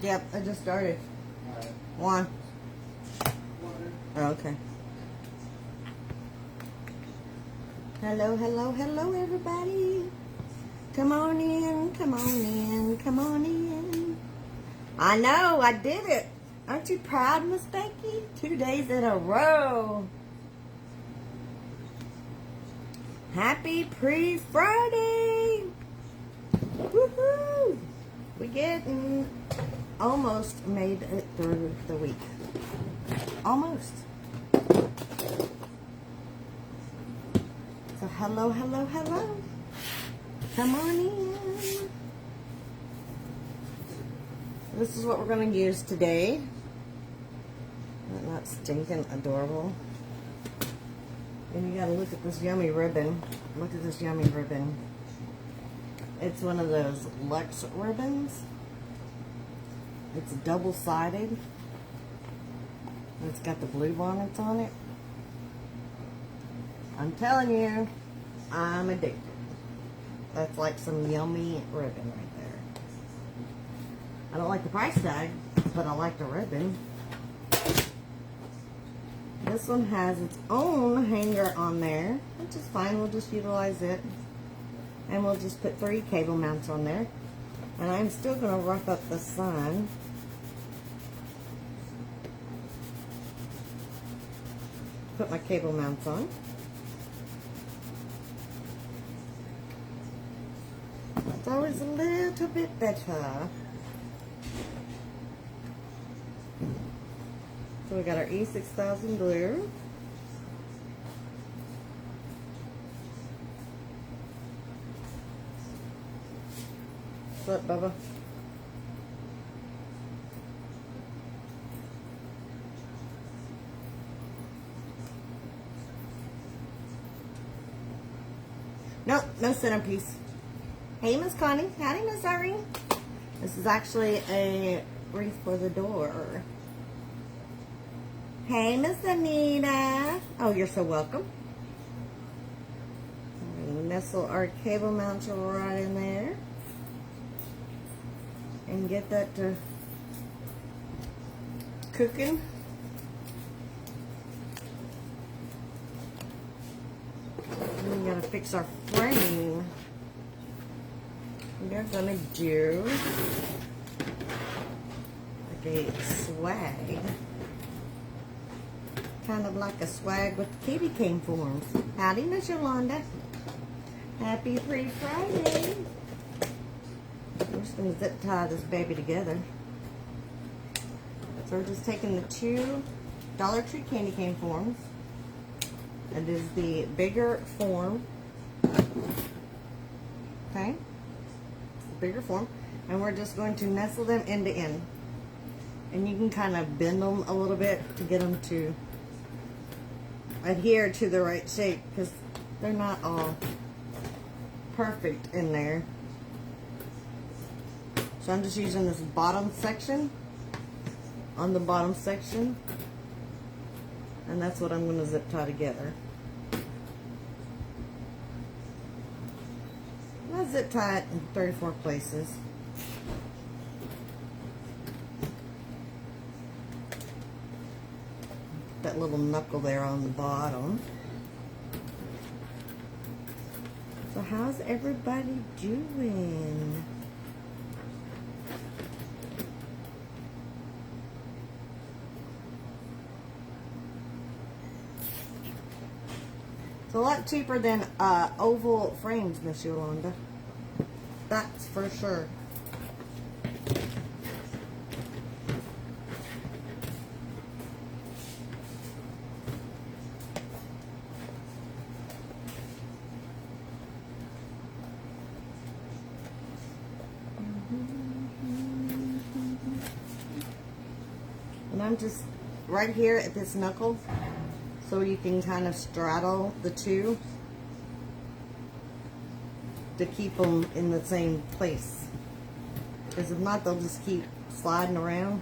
Yep, I just started. One. Oh, okay. Hello, hello, hello, everybody. Come on in, come on in, come on in. I know, I did it. Aren't you proud, Miss Becky? 2 days in a row. Happy Pre-Friday. Woohoo! We getting almost made it through the week. Almost. So hello, hello, hello. Come on in. This is what we're going to use today. Isn't that stinking adorable? And you got to look at this yummy ribbon. Look at this yummy ribbon. It's one of those Luxe ribbons. It's double-sided. It's got the blue bonnets on it. I'm telling you, I'm addicted. That's like some yummy ribbon right there. I don't like the price tag, but I like the ribbon. This one has its own hanger on there, which is fine. We'll just utilize it. And we'll just put 3 cable mounts on there. And I'm still going to rough up the sun. Put my cable mounts on. It's always a little bit better. So we got our E6000 glue. What's up, Bubba? Nope, no centerpiece. Hey, Miss Connie. Howdy, Miss Irene. This is actually a wreath for the door. Hey, Miss Anita. Oh, you're so welcome. We'll nestle our cable mounts right in there. And get that to cooking. And we gotta fix our frame. We're gonna do like a swag. Kind of like a swag with candy cane forms. Howdy, Miss Yolanda. Happy Pre-Friday. We're just going to zip tie this baby together. So we're just taking the 2 Dollar Tree candy cane forms. That is the bigger form. Okay? It's the bigger form. And we're just going to nestle them end to end. And you can kind of bend them a little bit to get them to adhere to the right shape, because they're not all perfect in there. So I'm just using this bottom section on the bottom section, and that's what I'm going to zip tie together. I zip tie it in 34 places. That little knuckle there on the bottom. So how's everybody doing? It's a lot cheaper than oval frames, Miss Yolanda. That's for sure. And I'm just right here at this knuckle, so you can kind of straddle the 2 to keep them in the same place. Because if not, they'll just keep sliding around.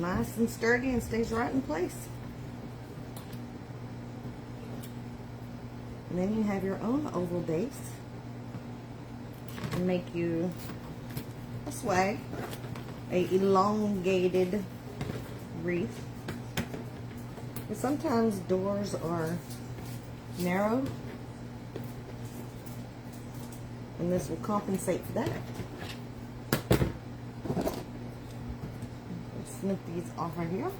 nice and sturdy and stays right in place. And then you have your own oval base and make you a swag, a elongated wreath. But sometimes doors are narrow, and this will compensate for that. Let's snip these off right here.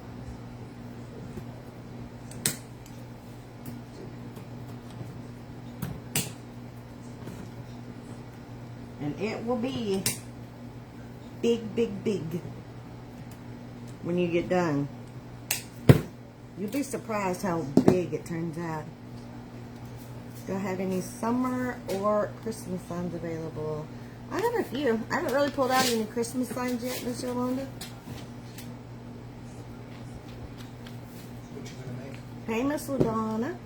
And it will be big, big, big when you get done. You'll be surprised how big it turns out. Do I have any summer or Christmas signs available? I have a few. I haven't really pulled out any Christmas signs yet, Miss Yolanda. What you gonna make? Hey, Miss LaDonna.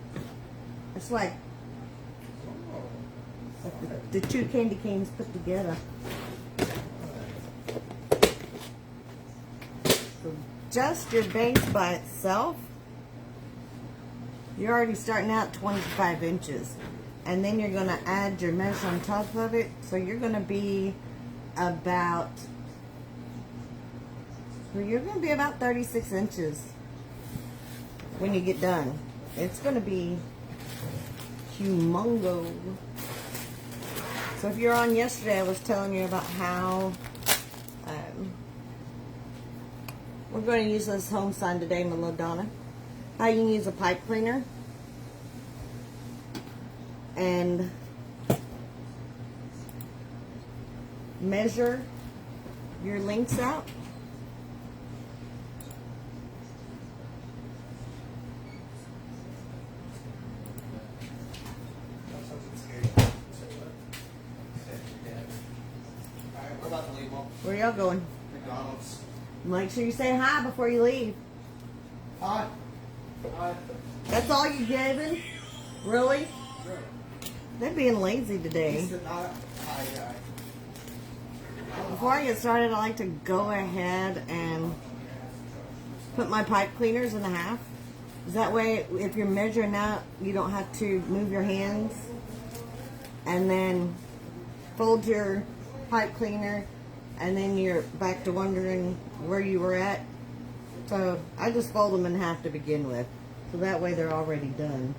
It's like the two candy canes put together. So just your base by itself, you're already starting out 25 inches. And then you're going to add your measure on top of it. So you're going to be about, you're going to be about 36 inches when you get done. It's going to be humongo. So if you're on yesterday, I was telling you about how we're going to use this home sign today, Melodonna. How you can use a pipe cleaner and measure your lengths out. We're about to leave, Mom. Where y'all going? McDonald's. Make sure you say hi before you leave. Hi. Hi. That's all you giving? Really? Sure. They're being lazy today. He said not. Hi. Before I get started, I like to go ahead and put my pipe cleaners in half. That way, if you're measuring out, you don't have to move your hands. And then fold your pipe cleaner, and then you're back to wondering where you were at. So I just fold them in half to begin with. So that way they're already done.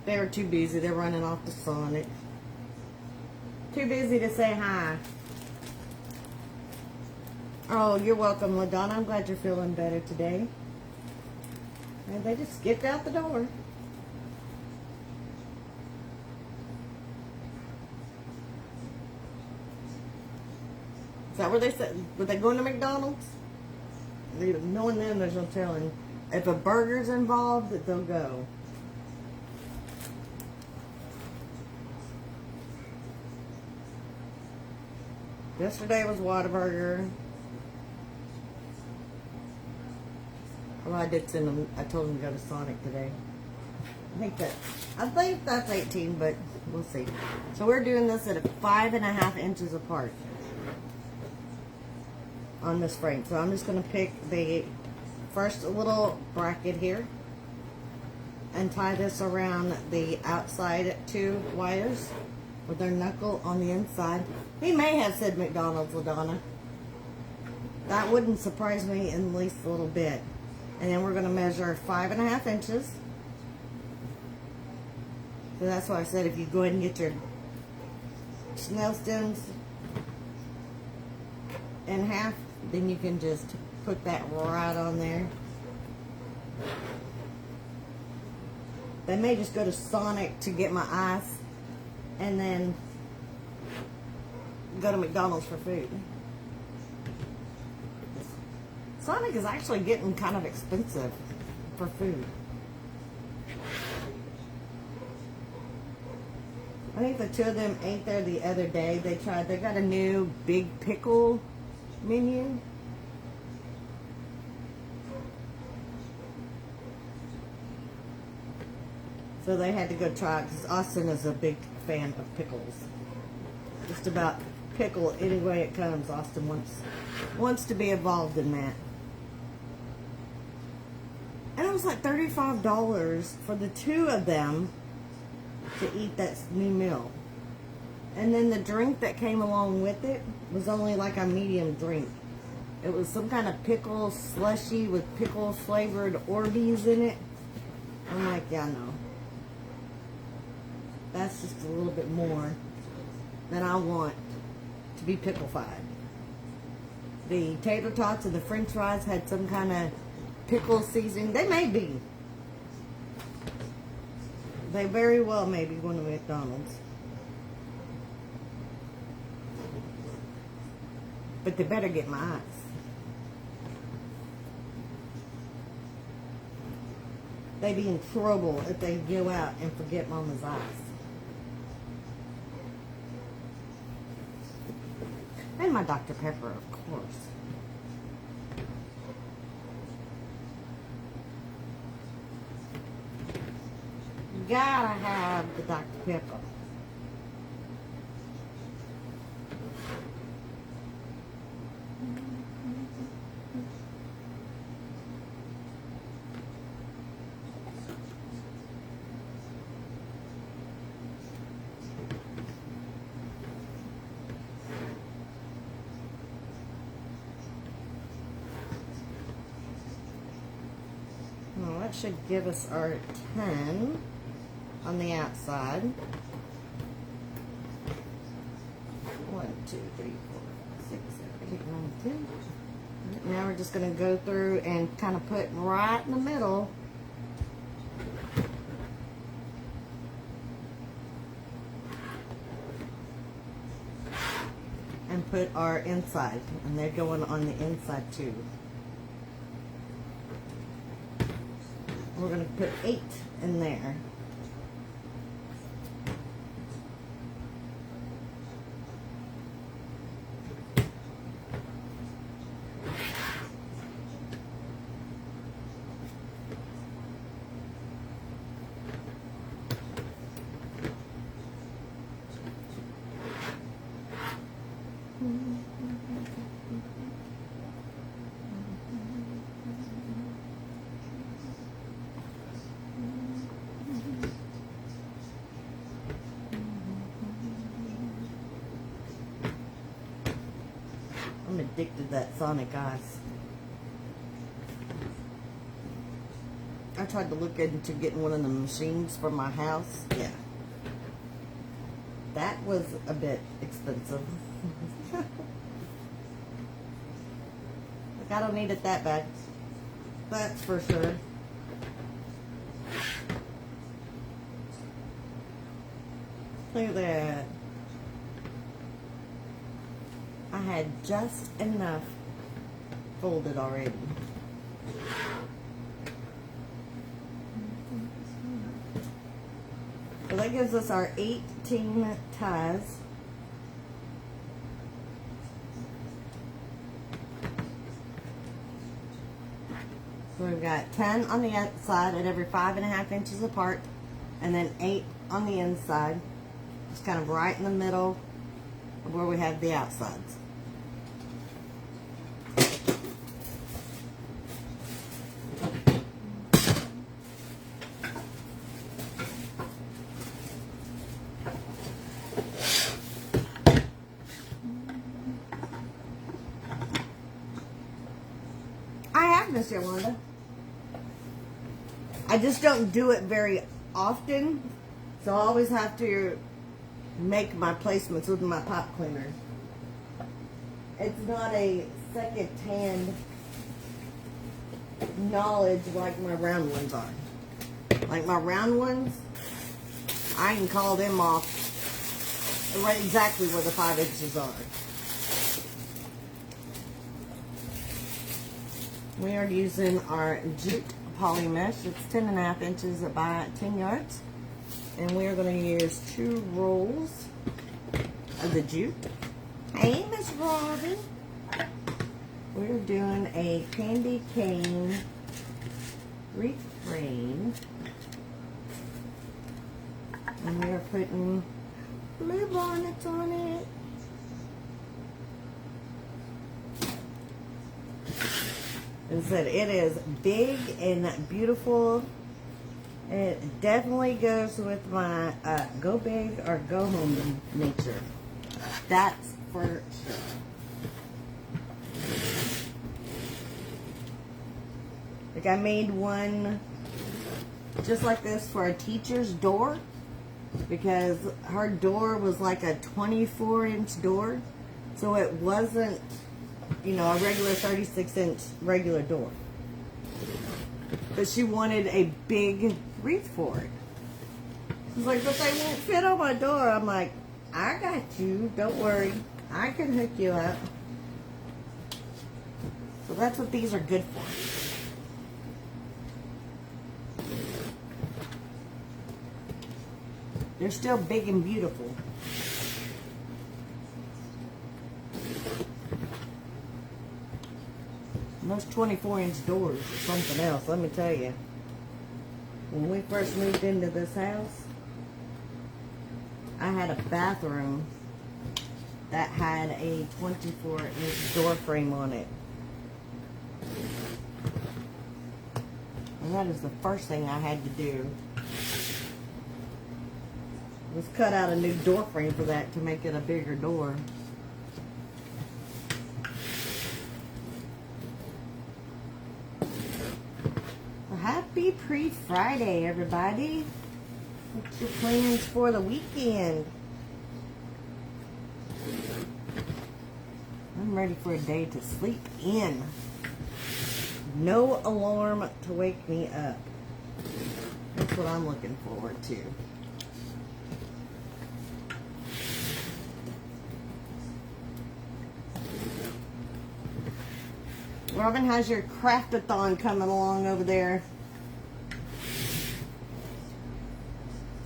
They were too busy. They're running off to Sonic. Too busy to say hi. Oh, you're welcome, LaDonna. I'm glad you're feeling better today. And they just skipped out the door. Is that where they said? Were they going to McDonald's? Knowing them, there's no telling. If a burger's involved, they'll go. Yesterday was Whataburger. Well, I did send them. I told them to go to Sonic today. I think that's 18, but we'll see. So we're doing this at 5.5 inches apart on this frame. So I'm just going to pick the first little bracket here and tie this around the outside two wires with their knuckle on the inside. He may have said McDonald's, LaDonna. That wouldn't surprise me in the least a little bit. And then we're going to measure 5.5 inches. So that's why I said if you go ahead and get your snail stems in half, then you can just put that right on there. They may just go to Sonic to get my ice and then go to McDonald's for food. Sonic is actually getting kind of expensive for food. I think the two of them ate there the other day. They got a new big pickle menu. So they had to go try it because Austin is a big fan of pickles. Just about pickle any way it comes. Austin wants to be involved in that. And it was like $35 for the two of them to eat that new meal. And then the drink that came along with it was only like a medium drink. It was some kind of pickle slushy with pickle flavored Orbeez in it. I'm like, yeah, no. That's just a little bit more than I want to be pickle-fied. The tater tots and the french fries had some kind of pickle seasoning. They may be. They very well may be one of McDonald's. But they better get my eyes. They be in trouble if they go out and forget Mama's eyes. And my Dr. Pepper, of course. Gotta have the Dr. Pepper. Well, that should give us our 10 on the outside. 1, 2, 3, 4, 5, 6, 7, 8, 9, 10. Now we're just going to go through and kind of put right in the middle. And put our inside. And they're going on the inside too. We're going to put 8 in there. I'm addicted to that Sonic Ice. I tried to look into getting one of the machines for my house. Yeah. That was a bit expensive. Like, I don't need it that bad. That's for sure. Look at that. I had just enough folded already. So that gives us our 18 ties. So we've got 10 on the outside at every 5.5 inches apart, and then 8 on the inside, just kind of right in the middle of where we have the outsides. Miss Yolanda. I just don't do it very often, so I always have to make my placements with my pop cleaner. It's not a second-hand knowledge like my round ones are. Like my round ones, I can call them off right exactly where the 5 inches are. We are using our jute poly mesh. It's 10.5 inches by 10 yards. And we are going to use 2 rolls of the jute. Hey, Miss Robin. We're doing a candy cane wreath frame. putting blue bonnets on it. As I said, it is big and beautiful. It definitely goes with my go big or go home nature. That's for sure. Like I made one just like this for a teacher's door because her door was like a 24-inch door. So it wasn't, you know, a regular 36-inch regular door. But she wanted a big wreath for it. She's like, but they won't fit on my door. I'm like, I got you. Don't worry. I can hook you up. So that's what these are good for. They're still big and beautiful. And those 24-inch doors are something else, let me tell you. When we first moved into this house, I had a bathroom that had a 24-inch door frame on it. And that is the first thing I had to do. Was cut out a new door frame for that to make it a bigger door. Happy pre-Friday, everybody. What's your plans for the weekend? I'm ready for a day to sleep in. No alarm to wake me up. That's what I'm looking forward to. Robin, how's your craft-a-thon coming along over there?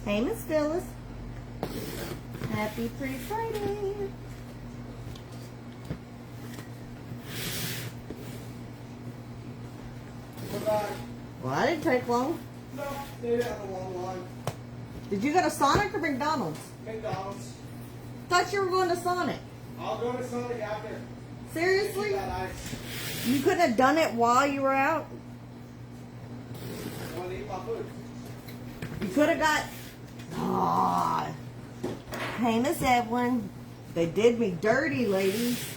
Hey, Miss Phyllis. Happy pre-Friday. We're back. Well, I didn't take long. No, they have a long line. Did you go to Sonic or McDonald's? McDonald's. Thought you were going to Sonic. I'll go to Sonic after. Seriously? That ice. You couldn't have done it while you were out? I want to eat my food. You could have got... Aw. Hey, Miss Evelyn. They did me dirty, ladies.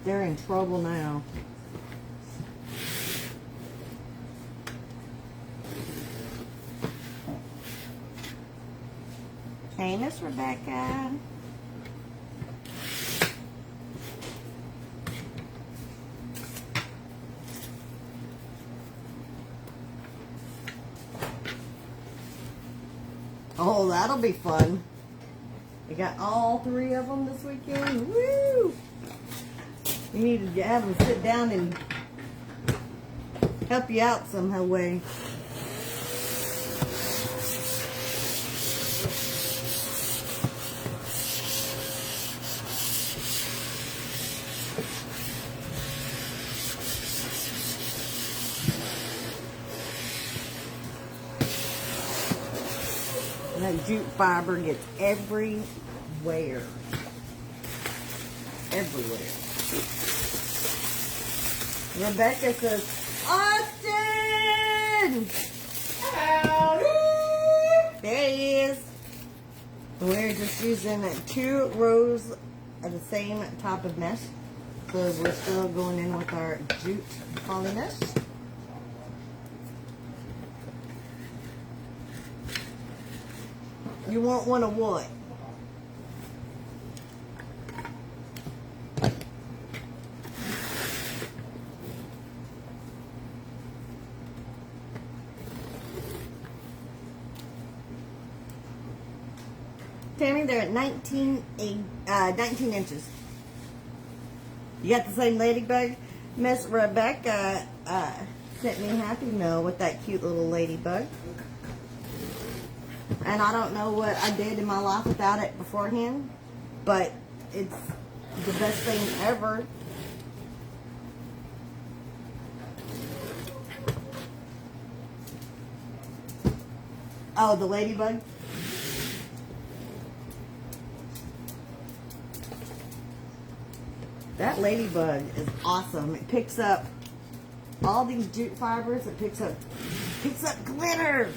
They're in trouble now. Hey, Miss Rebecca. Oh, that'll be fun. We got all 3 of them this weekend. Woo! You need to have them sit down and help you out somehow way. That jute fiber gets everywhere. Everywhere. Rebecca says, Austin! Howdy! There he is. We're just using 2 rows of the same type of mesh. So we're still going in with our jute poly mesh. You want one of what? Tammy, they're at 19 inches. You got the same ladybug? Miss Rebecca sent me a happy mail with that cute little ladybug. And I don't know what I did in my life without it beforehand, but it's the best thing ever. Oh, the ladybug? That ladybug is awesome. It picks up all these jute fibers. It picks up glitter.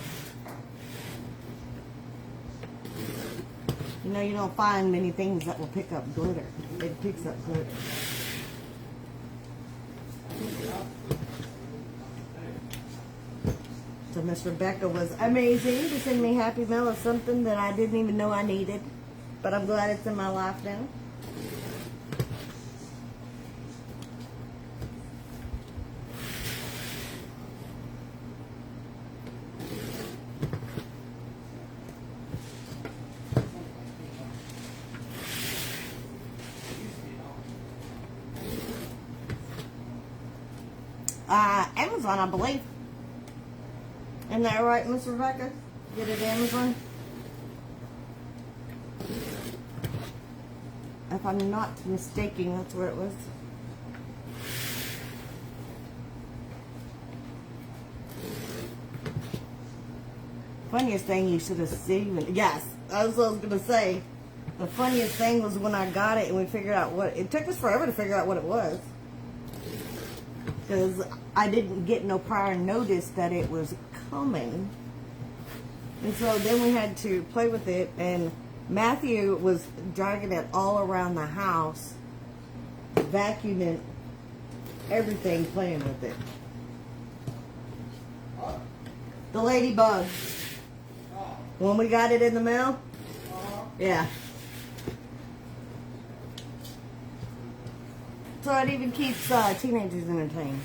You know, you don't find many things that will pick up glitter. It picks up glitter. So Miss Rebecca was amazing to send me Happy Mail of something that I didn't even know I needed. But I'm glad it's in my life now. Amazon, I believe. Isn't that right, Miss Rebecca? Get it Amazon? If I'm not mistaken, that's where it was. Funniest thing you should have seen. Yes, that's what I was going to say. The funniest thing was when I got it and we figured out what... It took us forever to figure out what it was. Because I didn't get no prior notice that it was coming. And so then we had to play with it, and Matthew was dragging it all around the house, vacuuming everything, playing with it. The ladybug. When we got it in the mail? Yeah. So it even keeps teenagers entertained.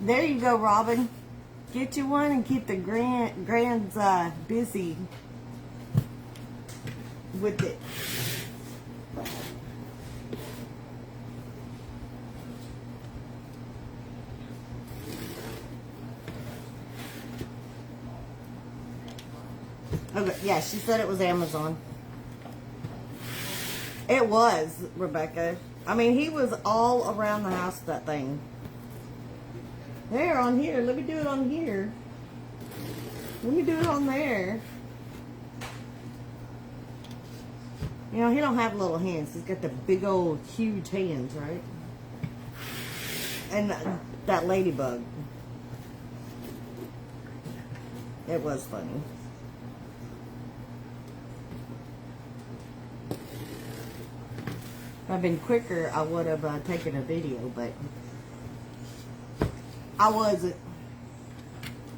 There you go, Robin. Get you one and keep the grands busy with it. Okay, yeah, she said it was Amazon. It was, Rebecca. I mean, he was all around the house, that thing. There, on here. Let me do it on here. Let me do it on there. You know, he don't have little hands. He's got the big old, huge hands, right? And that ladybug. It was funny. If I'd been quicker, I would have taken a video, but I wasn't.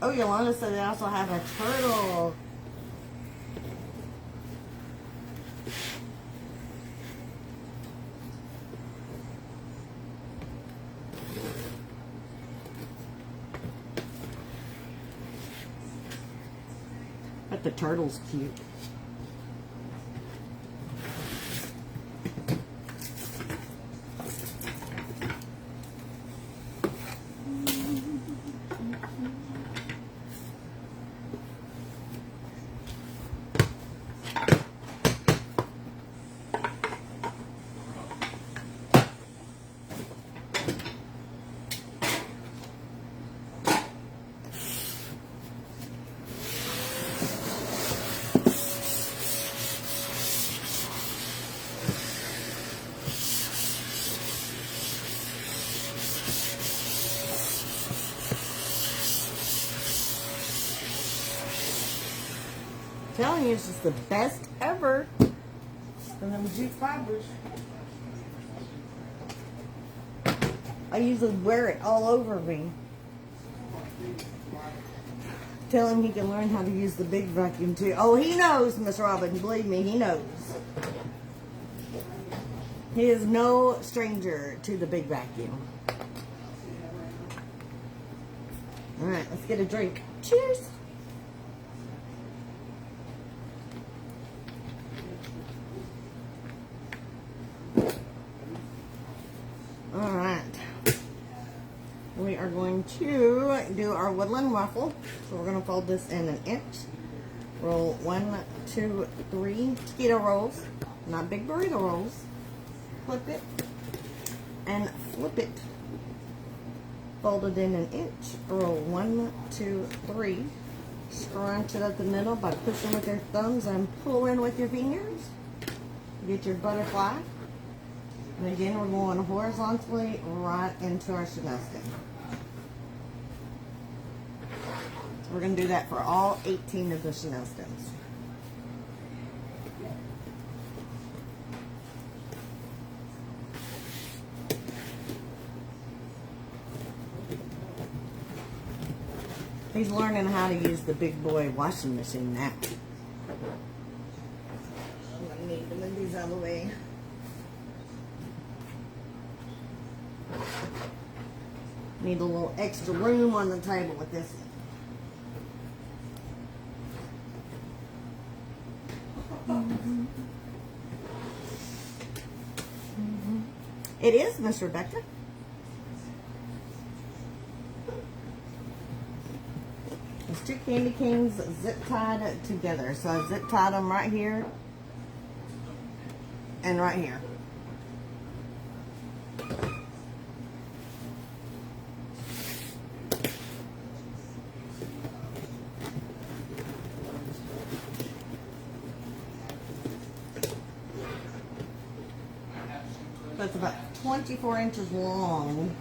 Oh, Yolanda said they also have a turtle. But the turtle's cute. Telling you, it's just the best ever. And them jute fibers. I usually wear it all over me. Tell him he can learn how to use the big vacuum too. Oh, he knows, Miss Robin. Believe me, he knows. He is no stranger to the big vacuum. All right, let's get a drink. Cheers. All right, we are going to do our woodland waffle. So we're going to fold this in an inch. Roll 1, 2, 3 taquito rolls, not big burrito rolls. Flip it, and flip it. Fold it in an inch. Roll 1, 2, 3. Scrunch it up the middle by pushing with your thumbs and pulling with your fingers. Get your butterfly. And again, we're going horizontally right into our Chanel stem. So we're going to do that for all 18 of the Chanel stems. He's learning how to use the big boy washing machine now. I'm going to need to move these out of the way. Need a little extra room on the table with this one. It is, Miss Rebecca. There's 2 candy canes zip tied together. So I zip tied them right here and right here. So it's about 24 inches long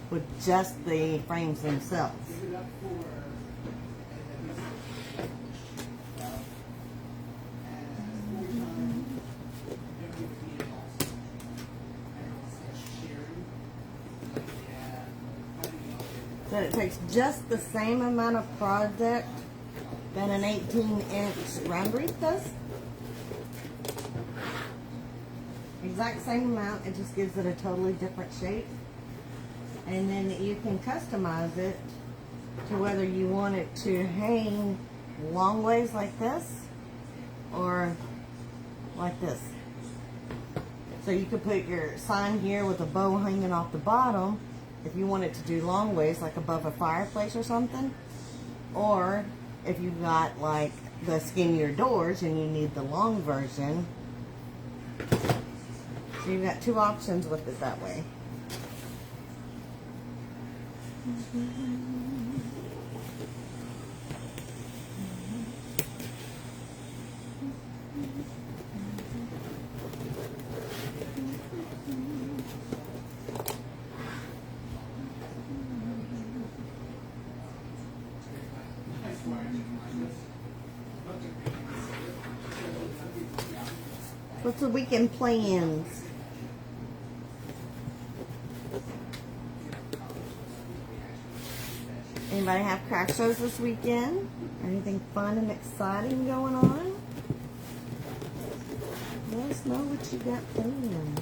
with just the frames themselves. So it takes just the same amount of product that an 18-inch round wreath does. Exact same amount, it just gives it a totally different shape. And then you can customize it to whether you want it to hang long ways like this or like this. So you could put your sign here with a bow hanging off the bottom if you want it to do long ways, like above a fireplace or something. Or if you've got like the skinnier doors and you need the long version. So you've got 2 options with it that way. What's the weekend plans? Anybody have craft shows this weekend? Anything fun and exciting going on? Let us know what you got planned.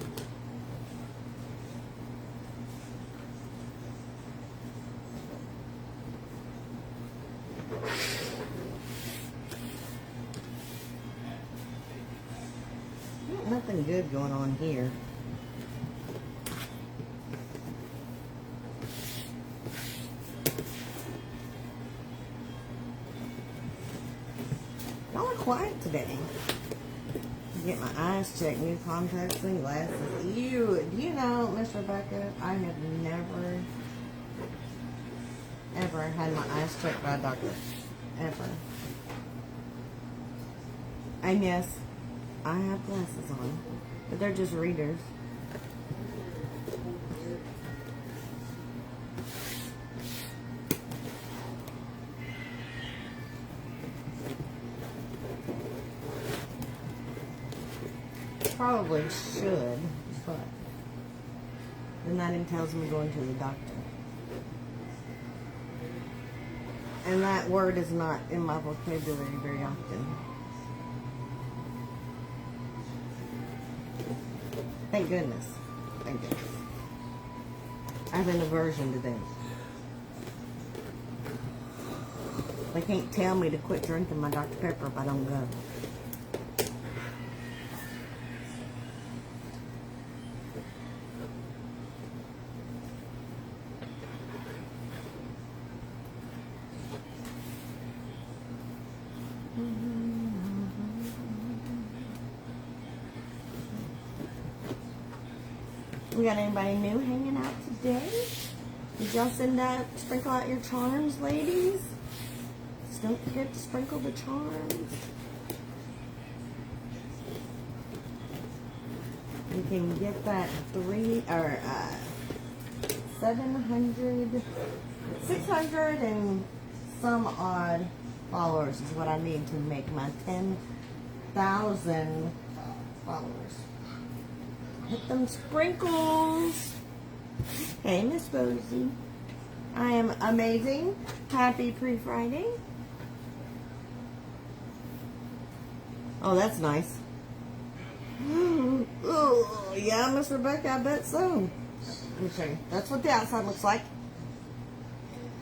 Nothing good going on here. Y'all are quiet today. Get my eyes checked, new contacts and glasses. Do you know, Miss Rebecca, I have never, ever had my eyes checked by a doctor. Ever. And yes, I have glasses on, but they're just readers. Probably should, but then that entails me going to the doctor. And that word is not in my vocabulary very often. Thank goodness. Thank goodness. I have an aversion to them. They can't tell me to quit drinking my Dr. Pepper if I don't go. We got anybody new hanging out today? Did y'all sprinkle out your charms, ladies? Just don't forget to sprinkle the charms. You can get that 600 and some odd followers is what I need to make my 10,000 followers. Hit them sprinkles. Hey, Miss Rosie. I am amazing. Happy pre-Friday. Oh, that's nice. Oh, yeah, Miss Rebecca, I bet so. Let me show you. That's what the outside looks like.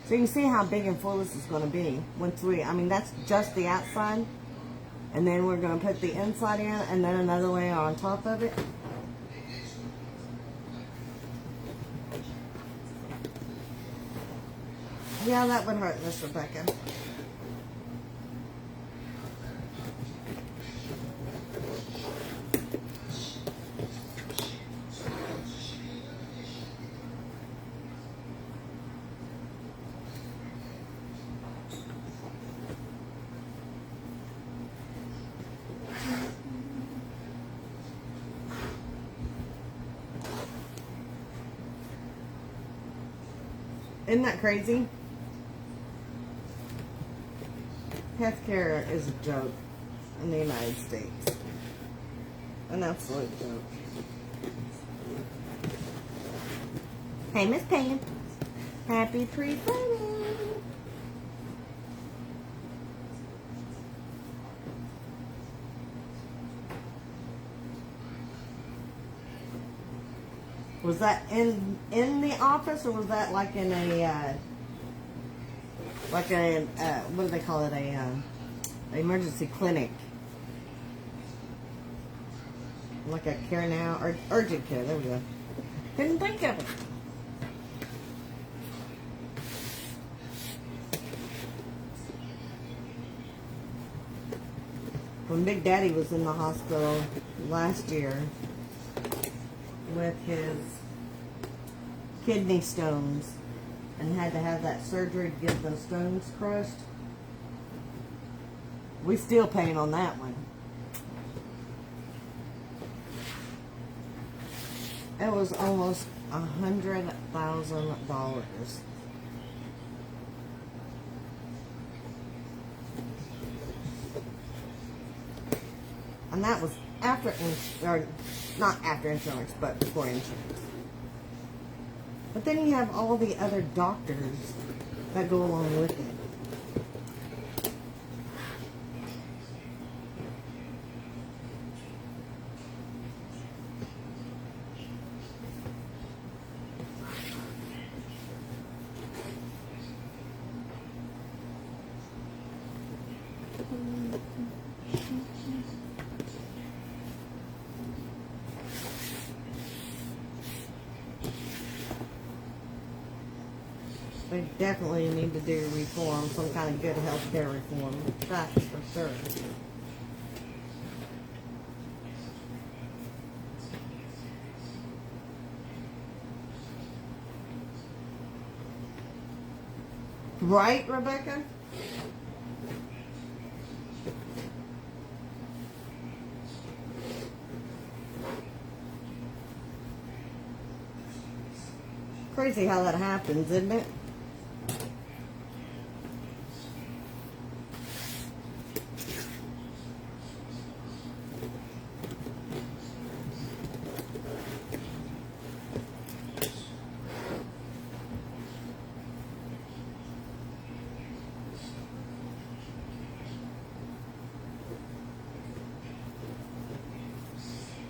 So you can see how big and full this is going to be. That's just the outside. And then we're going to put the inside in and then another layer on top of it. Yeah, that would hurt, Miss Rebecca. Isn't that crazy? Healthcare is a joke in the United States. An absolute joke. Hey, Miss Pam. Happy pre-Friday. Was that in the office, or was that like in a what do they call it, a emergency clinic, like a care now or urgent care? There we go. Couldn't think of it. When Big Daddy was in the hospital last year with his kidney stones and had to have that surgery to get those stones crushed, we still paying on that one. It was almost $100,000. And that was after, or not after insurance, but before insurance. But then you have all the other doctors that go along with it. We definitely need to do reform, some kind of good health care reform. That's for sure. Right, Rebecca? Crazy how that happens, isn't it?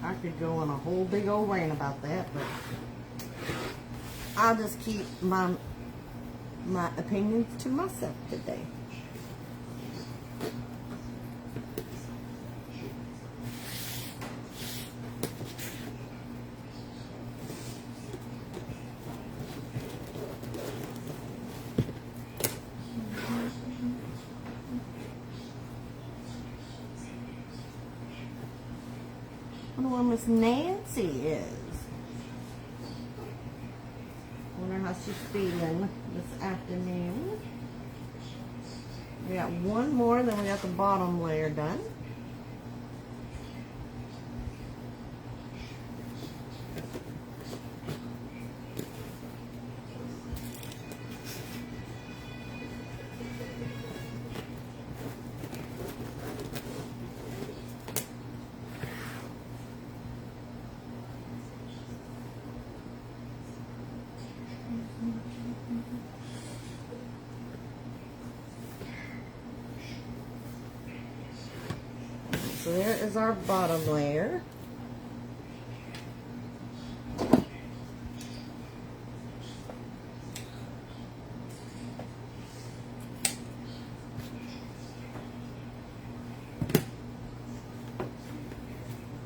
I could go on a whole big old rant about that, but I'll just keep my opinions to myself today. I wonder where Miss Nancy is. how she's feeling this afternoon. We got one more, then we got the bottom layer done. So there is our bottom layer.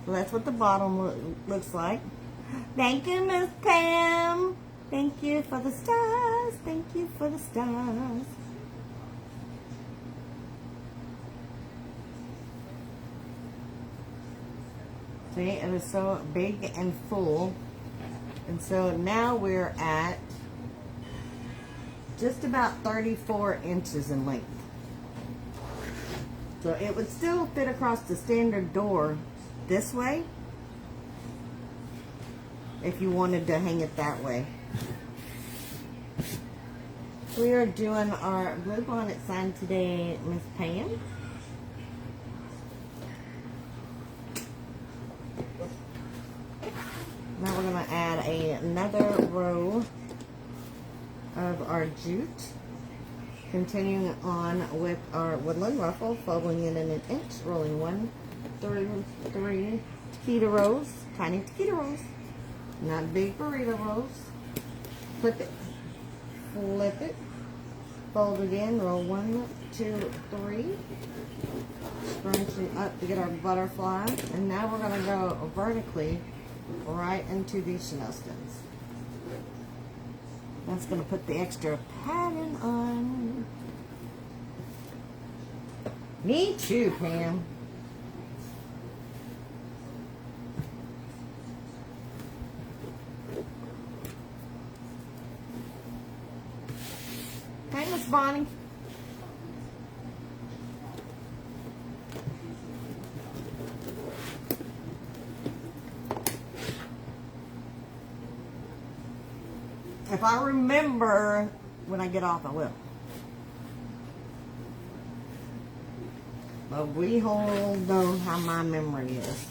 So that's what the bottom looks like. Thank you, Miss Pam. Thank you for the stars. Thank you for the stars. See, it is so big and full. And so now we're at just about 34 inches in length. So it would still fit across the standard door this way if you wanted to hang it that way. We are doing our blue bonnet sign today, Miss Pam. Now we're going to add another row of our jute. Continuing on with our woodland ruffle, folding it in an inch, rolling 1 through 3 taquito rows, tiny taquito rows, not big burrito rows. Flip it, fold it in, roll 1, 2, 3, scrunching up to get our butterfly, and now we're going to go vertically right into these Shenstons. That's going to put the extra pattern on. Me too, Pam. Hey, Miss Bonnie. If I remember when I get off, I will. But we all know how my memory is.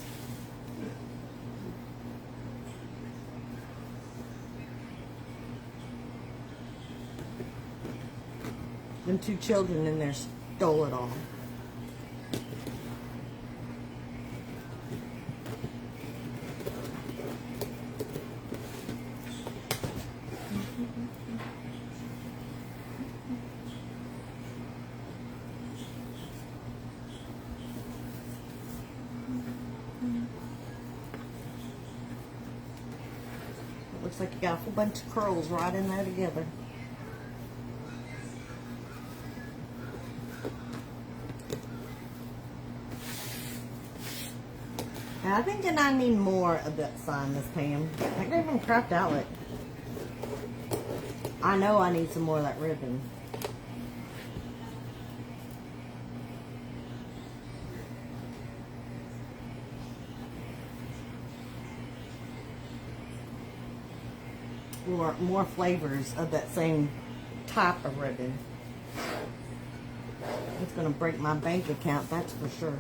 Them 2 children in there stole it all. Looks like you got a whole bunch of curls right in there together. And I think that I need more of that sign, Miss Pam. I got even craft outlet. I know I need some more of that ribbon. Or more flavors of that same type of ribbon. It's going to break my bank account, that's for sure.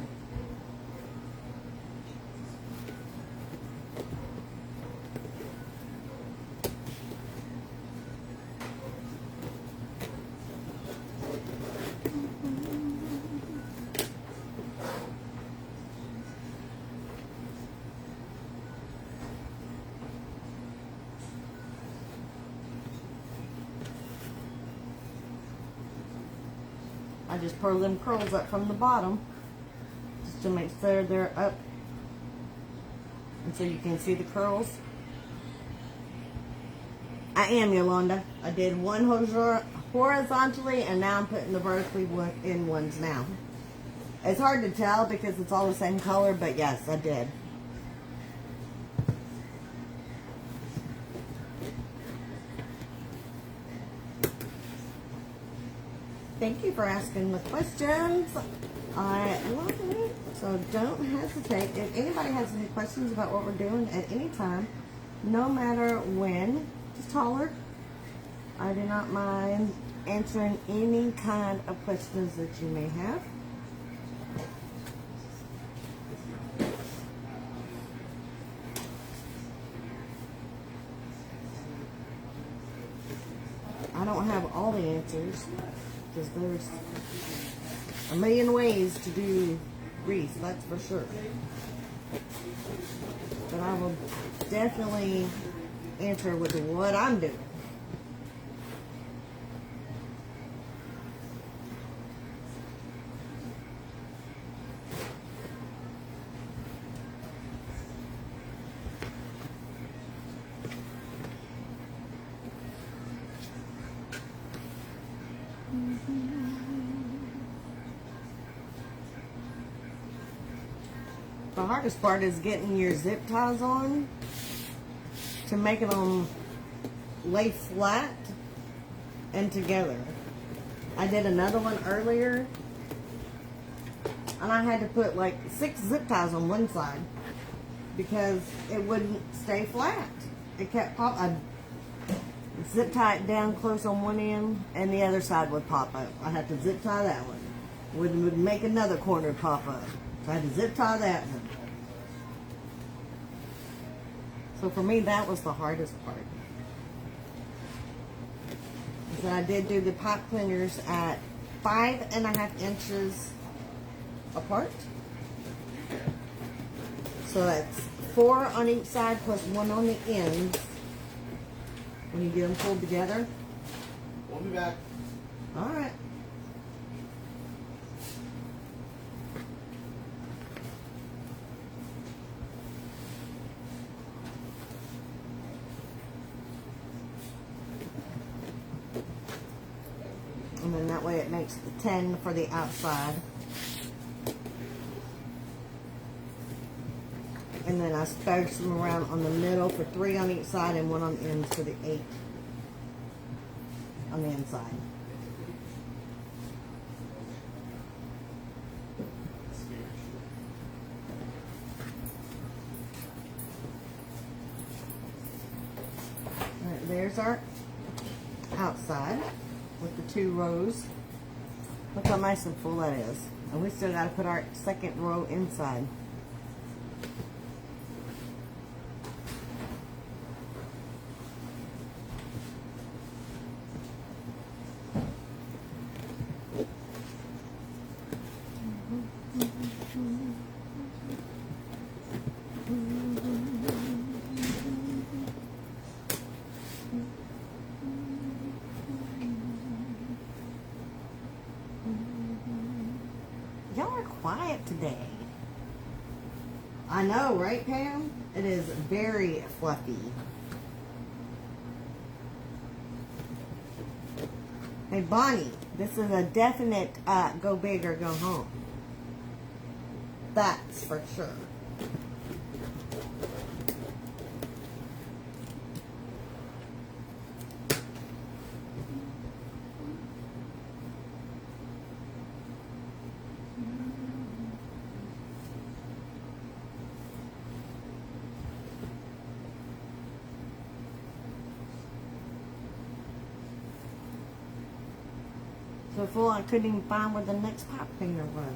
I just pull them curls up from the bottom just to make sure they're up, and so you can see the curls. I am, Yolanda. I did one horizontally, and now I'm putting the vertically in ones now. It's hard to tell because it's all the same color, but yes, I did. Thank you for asking the questions. I love it. So don't hesitate. If anybody has any questions about what we're doing at any time, no matter when, just holler. I do not mind answering any kind of questions that you may have. I don't have all the answers because there's a million ways to do wreaths, that's for sure. But I will definitely answer with what I'm doing. The hardest part is getting your zip ties on to make them lay flat and together. I did another one earlier and I had to put like 6 zip ties on one side because it wouldn't stay flat. It kept pop. I zip tie it down close on one end and the other side would pop up. I had to zip tie that one. Would make another corner pop up. So I had to zip tie that one. So for me, that was the hardest part. So I did do the pipe cleaners at 5.5 inches apart. So that's 4 on each side plus 1 on the ends. When you get them pulled together. We'll be back. All right. And then that way it makes the 10 for the outside. And then I space them around on the middle for 3 on each side and 1 on the ends for the 8 on the inside. All right, there's our outside with the 2 rows. Look how nice and full that is. And we still got to put our second row inside. Y'all are quiet today. I know, right, Pam? It is very fluffy. Hey, Bonnie, this is a definite go big or go home. That's for sure. So full I couldn't even find where the next pipe cleaner was.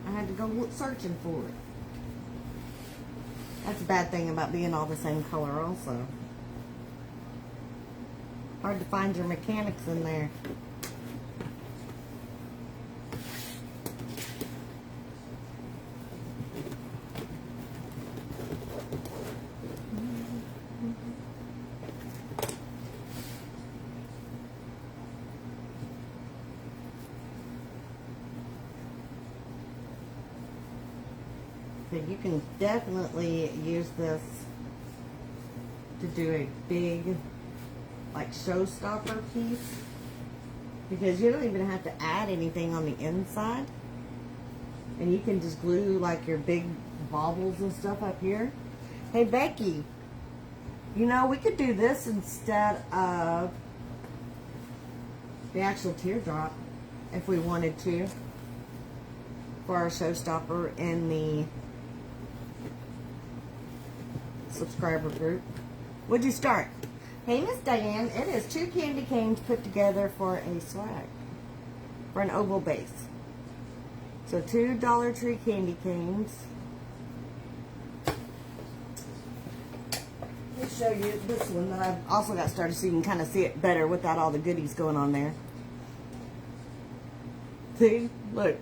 I had to go searching for it. That's a bad thing about being all the same color also. Hard to find your mechanics in there. So you can definitely use this to do a big, like, showstopper piece. Because you don't even have to add anything on the inside. And you can just glue, like, your big baubles and stuff up here. Hey, Becky, you know, we could do this instead of the actual teardrop. if we wanted to, for our showstopper in the subscriber group. Would you start? Hey, Miss Diane, it is 2 candy canes put together for a swag, for an oval base. So 2 Dollar Tree candy canes. Let me show you this one that I've also got started so you can kind of see it better without all the goodies going on there. See? Look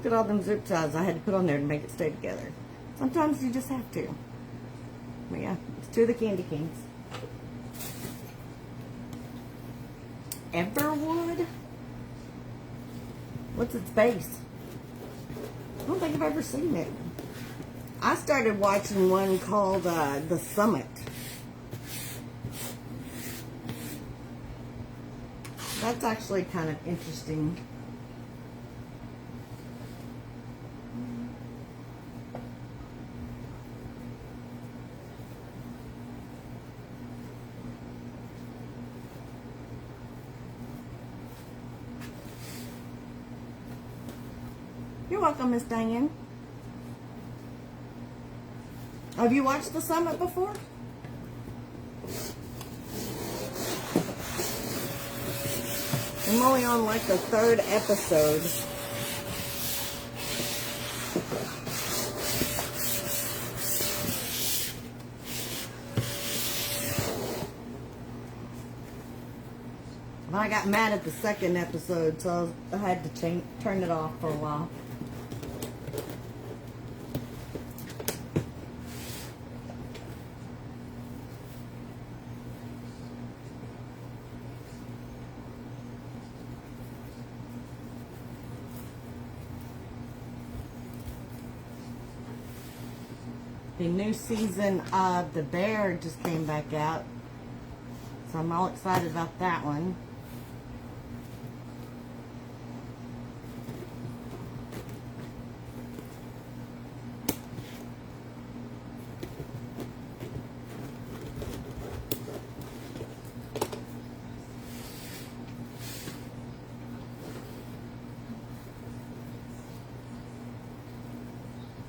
at all them zip ties I had to put on there to make it stay together. Sometimes you just have to. But yeah, it's 2 of the candy canes. Everwood? What's its base? I don't think I've ever seen it. I started watching one called The Summit. That's actually kind of interesting. You're welcome, Miss Diane. Have you watched The Summit before? I'm only on like the 3rd episode. But I got mad at the 2nd episode, so I had to turn it off for a while. The new season of The Bear just came back out, so I'm all excited about that one.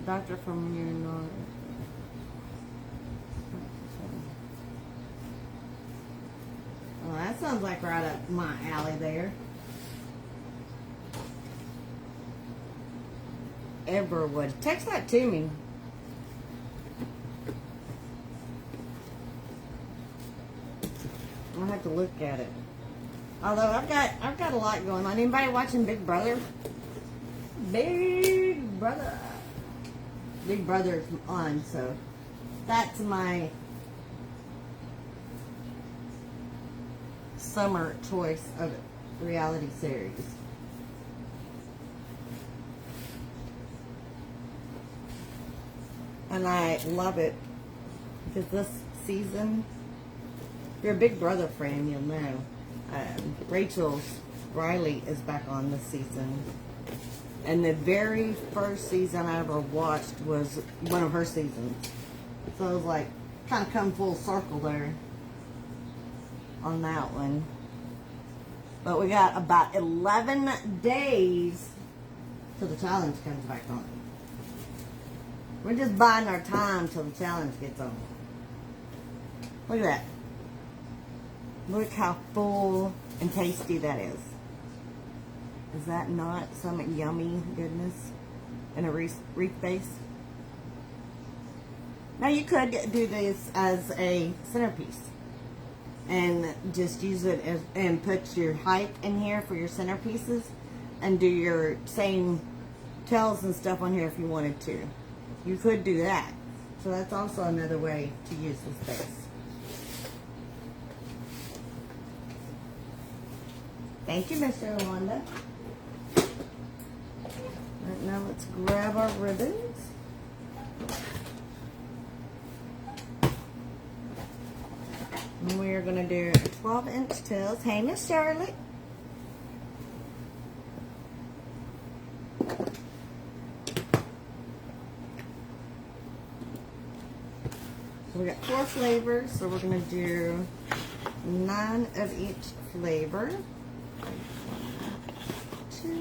Doctor from your north. Well, that sounds like right up my alley there. Everwood. Text that to me. I'll have to look at it. Although I've got a lot going on. Anybody watching Big Brother? Big Brother. Big Brother's on, so that's my summer choice of reality series. And I love it because this season, if you're a Big Brother fan, you'll know. Rachel Riley is back on this season. And the very first season I ever watched was one of her seasons. So it was like, kind of come full circle there on that one. But we got about 11 days till the challenge comes back on. We're just biding our time till the challenge gets on. Look at that. Look how full and tasty that is. Is that not some yummy goodness in a wreath base? Now you could do this as a centerpiece and just use it as, and put your height in here for your centerpieces and do your same tails and stuff on here if you wanted to. You could do that. So that's also another way to use this base. Thank you, Mr. Wanda. Right now, let's grab our ribbons. And we are going to do 12-inch tails. Hey, Miss Charlotte. So we got 4 flavors, so we're going to do 9 of each flavor. 1, 2,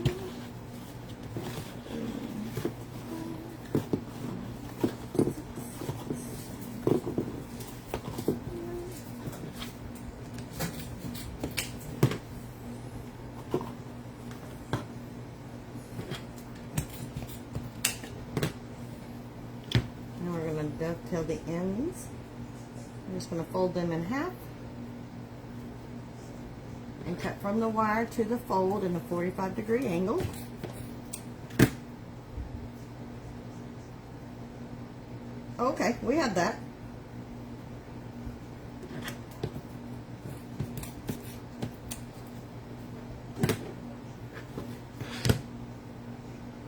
dovetail the ends. I'm just going to fold them in half and cut from the wire to the fold in a 45-degree angle. Okay, we have that.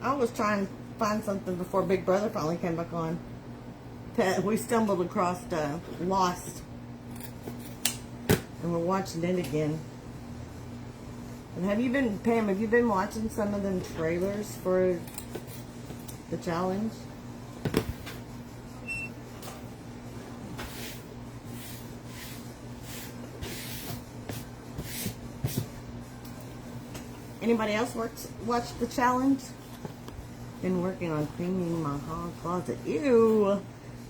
I was trying to find something before Big Brother finally came back on. We stumbled across Lost, and we're watching it again. And have you been, Pam, have you been watching some of them trailers for the challenge? Anybody else watch the challenge? Been working on cleaning my hall closet. Ew,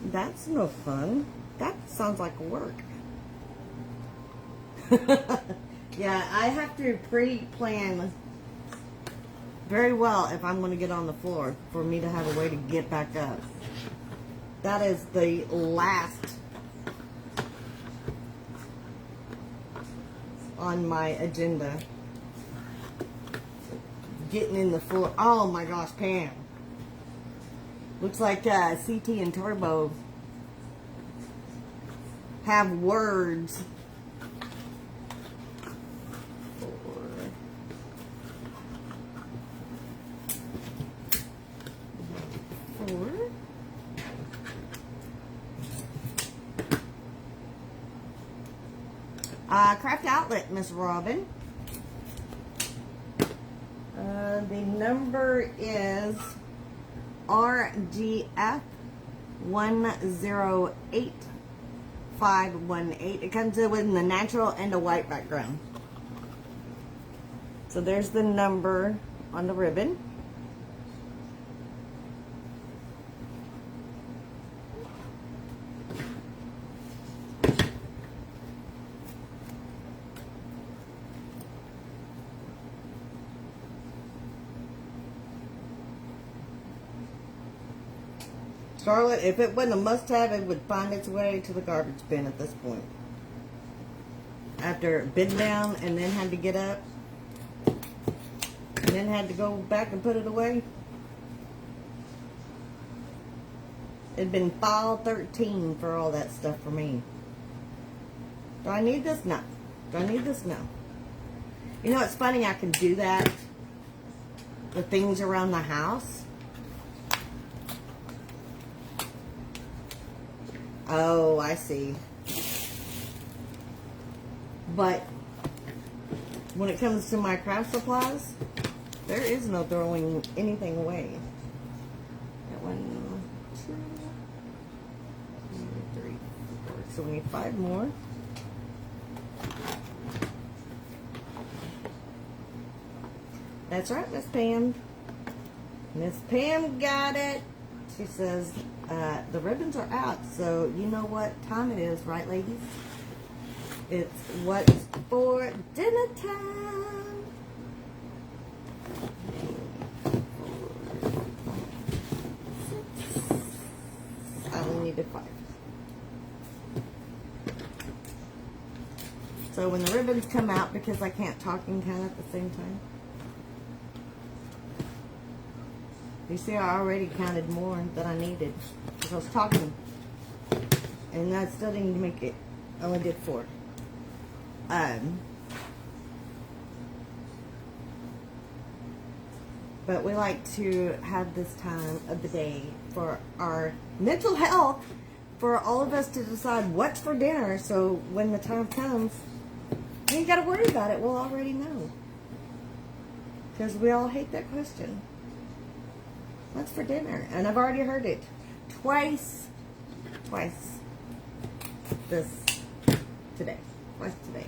that's no fun. That sounds like work. Yeah, I have to pre-plan very well if I'm going to get on the floor for me to have a way to get back up. That is the last on my agenda. Getting in the floor. Oh my gosh, Pam. Looks like CT and Turbo have words. Four. Craft Outlet, Miss Robin. The number is RGF 108518. It comes in with the natural and a white background. So there's the number on the ribbon. Charlotte, if it wasn't a must-have, it would find its way to the garbage bin at this point. After been down and then had to get up, and then had to go back and put it away. It'd been file 13 for all that stuff for me. Do I need this? No. Do I need this? No. You know, it's funny, I can do that. The things around the house. Oh, I see. But when it comes to my craft supplies, there is no throwing anything away. That 1, 2, 3, 4. So we need 5 more. That's right, Miss Pam. Miss Pam got it. She says, the ribbons are out, so you know what time it is, right, ladies? It's what's for dinner time. I only needed 5. So when the ribbons come out, because I can't talk and count at the same time. You see, I already counted more than I needed because I was talking, and I still didn't make it. I only did 4. But we like to have this time of the day for our mental health, for all of us to decide what's for dinner. So when the time comes, you ain't got to worry about it. We'll already know, because we all hate that question. What's for dinner? And I've already heard it twice today. Twice today.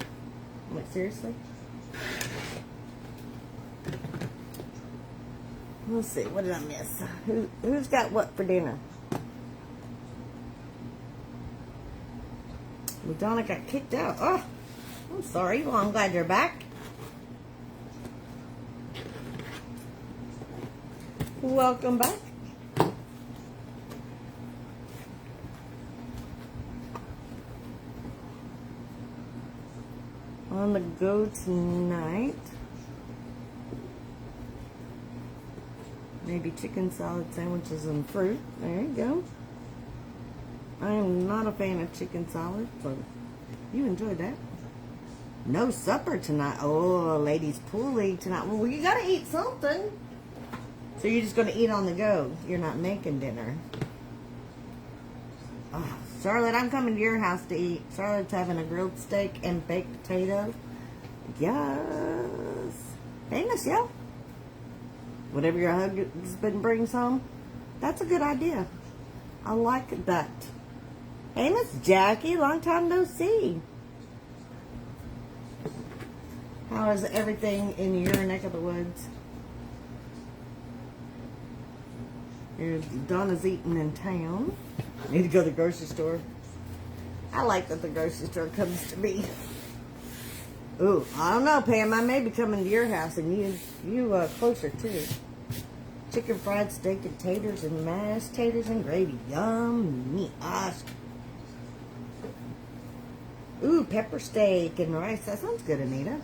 I'm like, seriously? Let's see, what did I miss? Who's got what for dinner? Madonna got kicked out. Oh, I'm sorry. Well, I'm glad you're back. Welcome back. on the go tonight. Maybe chicken salad sandwiches and fruit. There you go. I am not a fan of chicken salad, but you enjoyed that. No supper tonight. Oh, ladies' pool league tonight. Well, you gotta eat something. So you're just gonna eat on the go. You're not making dinner. Oh, Charlotte, I'm coming to your house to eat. Charlotte's having a grilled steak and baked potato. Yes. Hey, Michelle. Whatever your husband brings home, that's a good idea. I like that. Hey, Miss Jackie, long time no see. How is everything in your neck of the woods? Donna's eating in town. Need to go to the grocery store. I like that the grocery store comes to me. Ooh, I don't know, Pam. I may be coming to your house and you closer too. Chicken fried steak and taters and mashed taters and gravy. Yummy. Ooh, pepper steak and rice. That sounds good, Anita.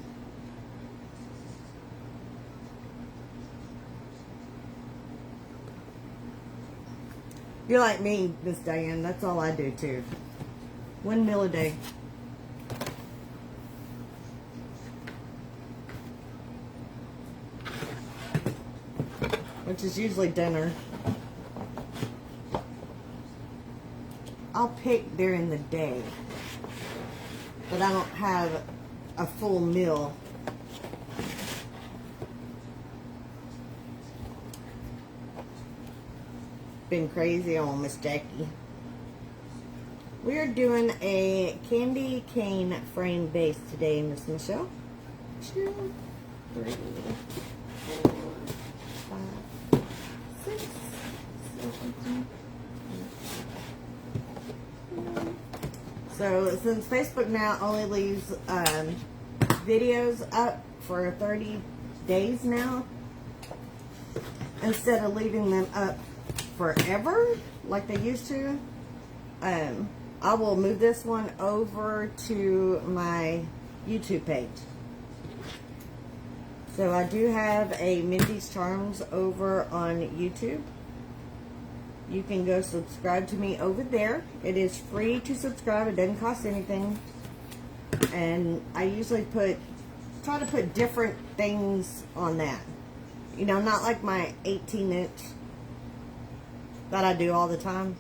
You're like me, Miss Diane. That's all I do too. 1 meal a day. Which is usually dinner. I'll pick during the day, but I don't have a full meal. Been crazy on Miss Jackie. We are doing a candy cane frame base today, Miss Michelle. 2, 3, 4, 5, 6, 7, 8. So since Facebook now only leaves videos up for 30 days now, instead of leaving them up forever like they used to, I will move this one over to my YouTube page. So I do have a Mindy's Charms over on YouTube. You can go subscribe to me over there. It is free to subscribe. It doesn't cost anything. And I usually try to put different things on that. You know, not like my 18-inch that I do all the time.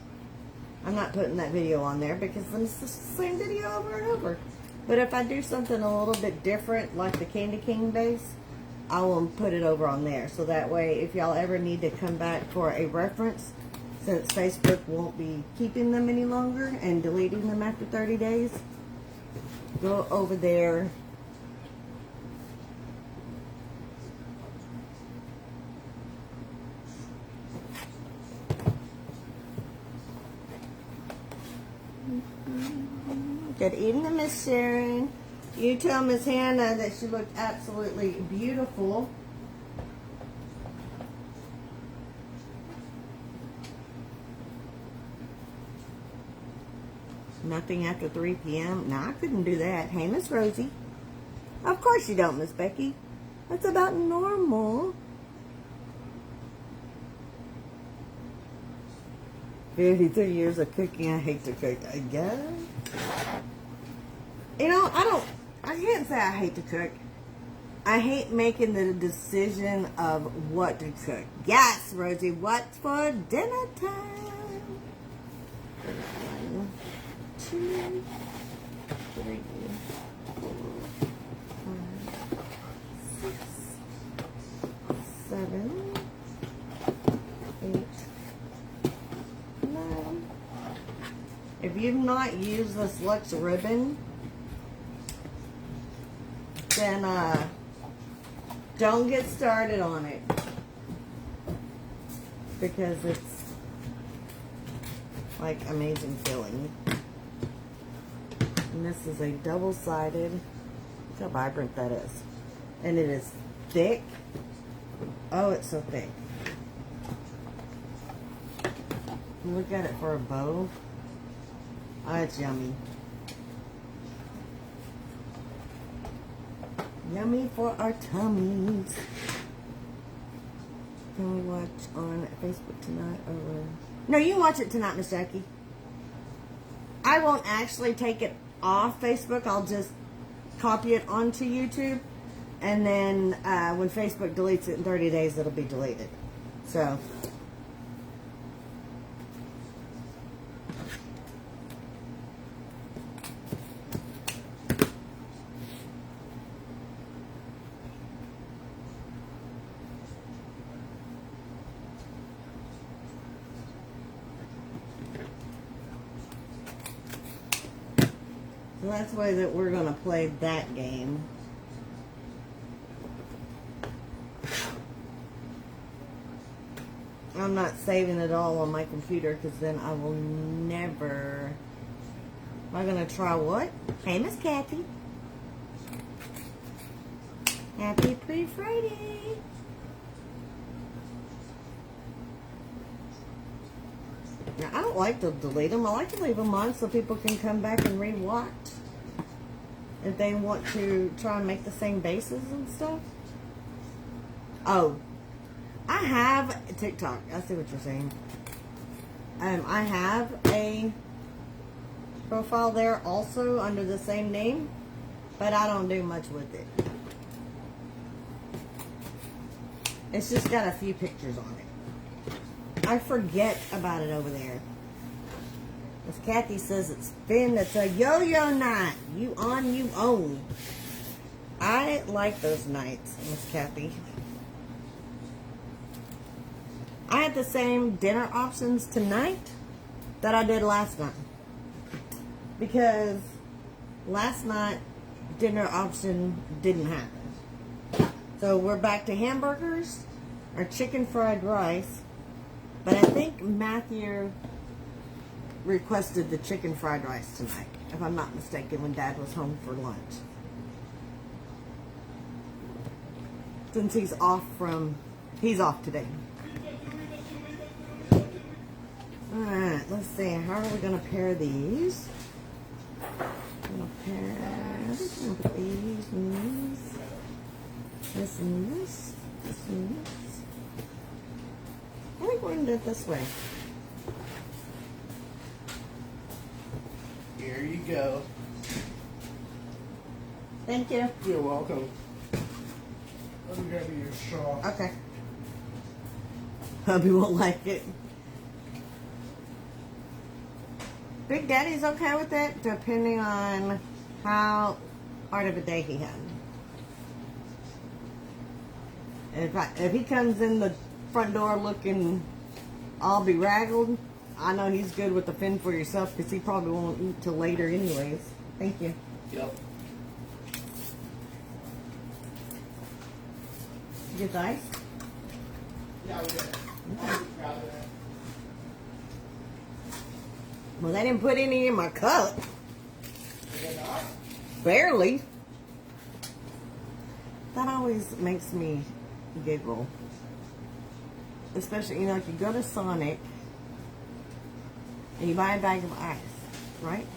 I'm not putting that video on there because it's the same video over and over. But if I do something a little bit different, like the candy cane base, I will put it over on there. So that way, if y'all ever need to come back for a reference, since Facebook won't be keeping them any longer and deleting them after 30 days, go over there. Good evening, Miss Sharon. You tell Miss Hannah that she looked absolutely beautiful. Nothing after 3 p.m. No, I couldn't do that. Hey, Miss Rosie. Of course you don't, Miss Becky. That's about normal. 53 years of cooking. I hate to cook. I guess. You know, I can't say I hate to cook. I hate making the decision of what to cook. Yes, Rosie, what's for dinner time? 1, 2, 3, 4, 5, 6, 7, 8, 9. If you've not used this Luxe ribbon, then don't get started on it, because it's like amazing feeling. And this is a double-sided. Look how vibrant that is. And it is thick. Oh, it's so thick. Look at it for a bow. Oh, it's yummy. Yummy for our tummies. Can we watch on Facebook tonight or? No, you can watch it tonight, Miss Jackie. I won't actually take it off Facebook. I'll just copy it onto YouTube, and then when Facebook deletes it in 30 days, it'll be deleted. So. So that's the way that we're going to play that game. I'm not saving it all on my computer because then I will never... Am I going to try what? Hey, Miss Kathy. Happy pre-Friday. Now, I don't like to delete them. I like to leave them on so people can come back and re-watch if they want to try and make the same bases and stuff. Oh, I have TikTok. I see what you're saying. I have a profile there also under the same name, but I don't do much with it. It's just got a few pictures on it. I forget about it over there. As Kathy says, it's a yo-yo night. You on, you own. I like those nights, Miss Kathy. I had the same dinner options tonight that I did last night. Because last night, dinner option didn't happen. So we're back to hamburgers or chicken fried rice. But I think Matthew requested the chicken fried rice tonight, if I'm not mistaken, when Dad was home for lunch. Since he's off today. Alright, let's see. How are we going to pair these? I'm going to pair these and these. This and this. This and this. I think we're going to do it this way. Here you go. Thank you. You're welcome. Let me grab you your straw. Okay. Hubby won't like it. Big Daddy's okay with it, depending on how hard of a day he had. If he comes in the front door looking all bedraggled, I know he's good with the fend for yourself because he probably won't eat till later anyways. Thank you. Yep. You get the ice? Yeah, we did. Okay. Grab it. Well, they didn't put any in my cup. Did they not? Barely. That always makes me giggle. Especially, if you go to Sonic and you buy a bag of ice, right?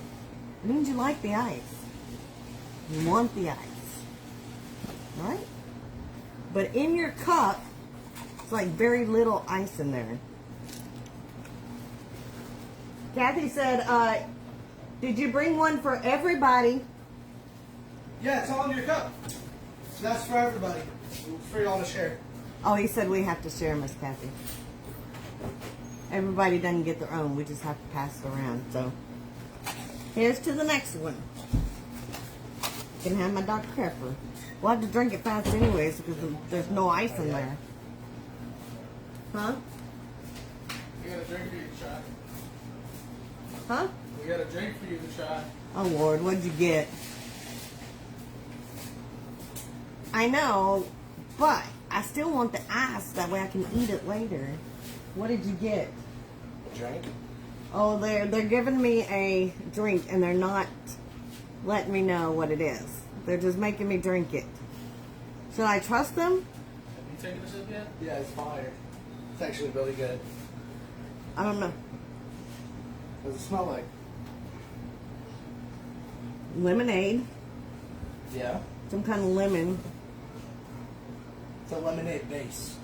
It means you like the ice. You want the ice. Right? But in your cup, it's like very little ice in there. Kathy said, did you bring one for everybody? Yeah, it's all in your cup. That's for everybody. It's for y'all to share. Oh, he said we have to share, Miss Kathy. Everybody doesn't get their own. We just have to pass it around. So, here's to the next one. Can have my Dr. Pepper. We'll have to drink it fast anyways because there's no ice in there. Huh? We got a drink for you to try. Huh? We got a drink for you to try. Oh, Lord, what'd you get? I know, but I still want the ice. That way I can eat it later. What did you get? A drink? Oh, they're giving me a drink, and they're not letting me know what it is. They're just making me drink it. Should I trust them? Have you taken a sip yet? Yeah, it's fire. It's actually really good. I don't know. What does it smell like? Lemonade. Yeah. Some kind of lemon. It's a lemonade base.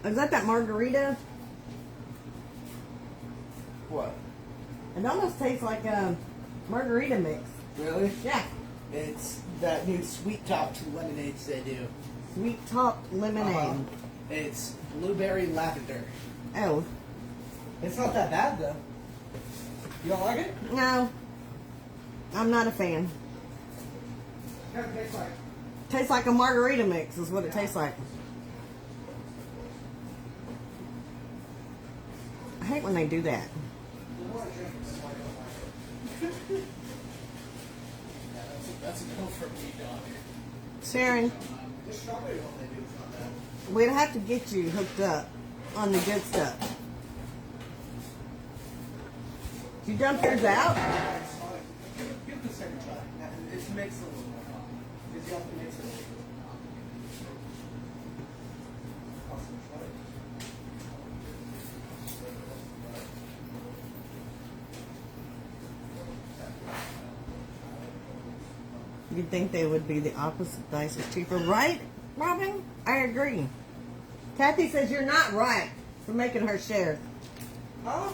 Is that margarita? What? It almost tastes like a margarita mix. Really? Yeah. It's that new sweet topped lemonades they do. Sweet top lemonade. It's blueberry lavender. Oh. It's not that bad though. You don't like it? No. I'm not a fan. Kind of tastes like. Tastes like a margarita mix is what it tastes like. I hate when they do that. That's a no for me, dog. Sharon, The strawberry one they do is not bad. we'd have to get you hooked up on the good stuff. You dump yours out? Give it a second try. It makes it a little more fun. Because you have to mix it. Awesome. Try it. You'd think they would be the opposite. Dice is cheaper, right, Robin? I agree. Kathy says you're not right for making her share. Huh?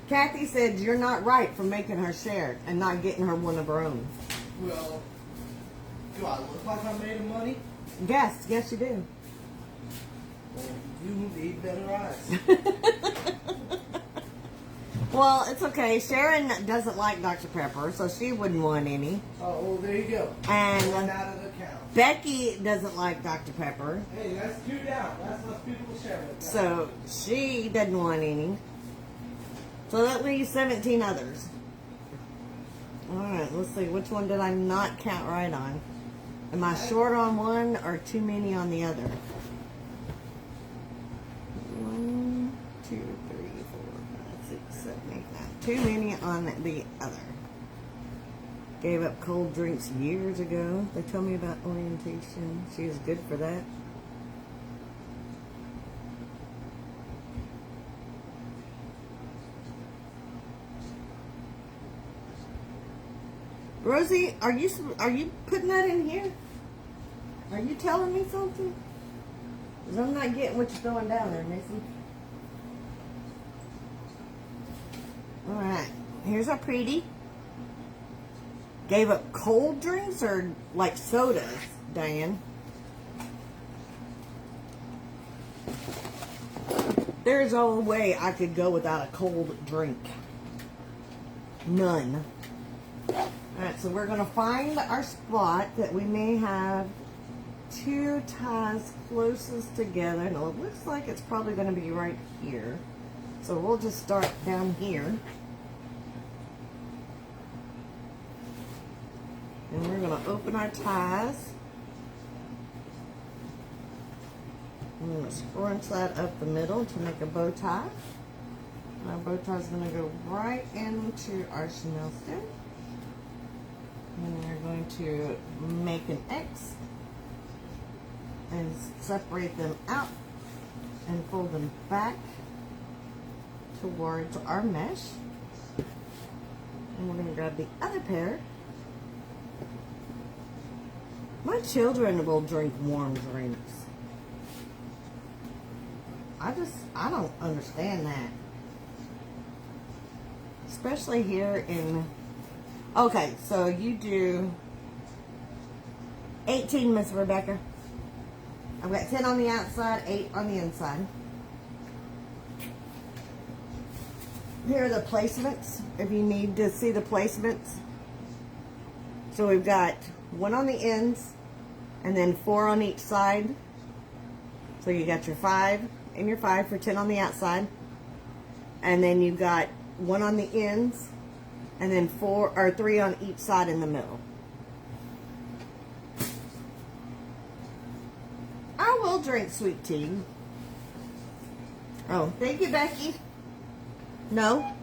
Kathy said you're not right for making her share and not getting her one of her own. Well, do I look like I made money? Yes, yes you do. Well, you need better eyes. Well, it's okay. Sharon doesn't like Dr. Pepper, so she wouldn't want any. Oh, well, there you go. One And out of the count. Becky doesn't like Dr. Pepper, Hey, that's 2 down. That's less people to share with. so she doesn't want any. So that leaves 17 others. Alright, let's see. Which one did I not count right on? Am I short on one or too many on the other? 1, 2, 3, 4, 5, 6, 7, 8, 9. Too many on the other. Gave up cold drinks years ago. They told me about orientation. She was good for that. Rosie, are you putting that in here? Are you telling me something? Because I'm not getting what you're throwing down there, Missy. Alright, here's our pretty. Gave up cold drinks or like sodas, Diane? There's no way I could go without a cold drink. None. Alright, so we're going to find our spot that we may have 2 ties closest together. No, it looks like it's probably going to be right here. So we'll just start down here. And we're going to open our ties. I'm going to scrunch that up the middle to make a bow tie. Our bow tie is going to go right into our Chanel stem. And we're going to make an X and separate them out and fold them back towards our mesh. And we're going to grab the other pair. My children will drink warm drinks. I don't understand that. Especially here in... Okay, so you do 18, Miss Rebecca. I've got 10 on the outside, 8 on the inside. Here are the placements, if you need to see the placements. So we've got 1 on the ends, and then 4 on each side. So you got your 5 and your 5 for 10 on the outside. And then you've got 1 on the ends, and then 4 or 3 on each side in the middle. I will drink sweet tea. Oh, thank you, Becky. No.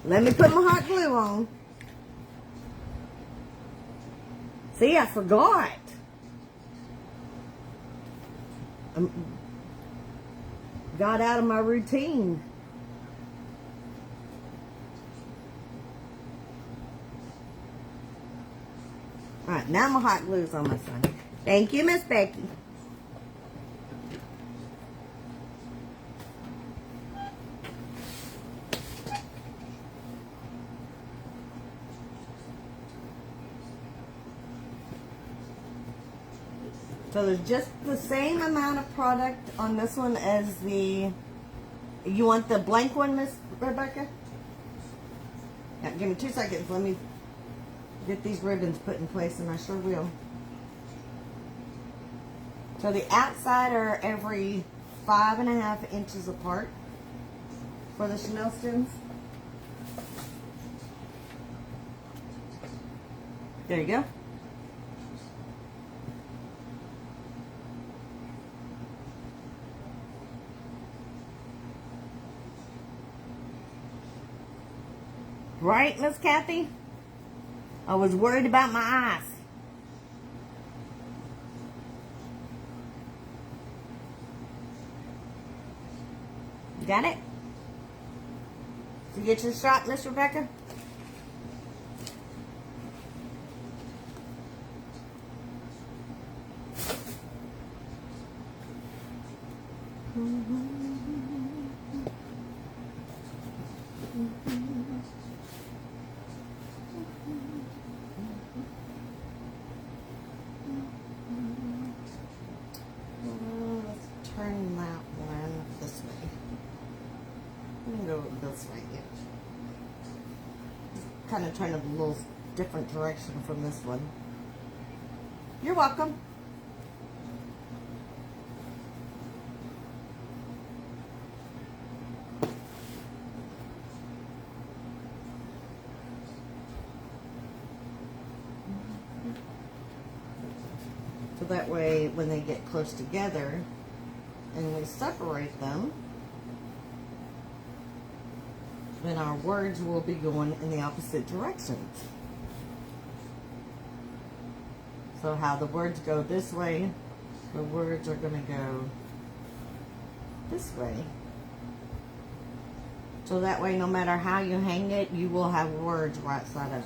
Let me put my hot glue on. See, I forgot. Got out of my routine. Alright, now my hot glue's on my son. Thank you, Miss Becky. So there's just the same amount of product on this one as the... You want the blank one, Miss Rebecca? Yeah, give me 2 seconds. Let me get these ribbons put in place, and I sure will. So the outside are every 5.5 inches apart for the Chanel stems. There you go. Right, Miss Kathy? I was worried about my eyes. You got it? Did you get your shot, Miss Rebecca? Let's turn that one this way. I'm going to go this way. Kind of turn it a little different direction from this one. You're welcome. So that way, when they get close together and we separate them, then our words will be going in the opposite directions. So how the words go this way, the words are going to go this way. So that way, no matter how you hang it, you will have words right side up.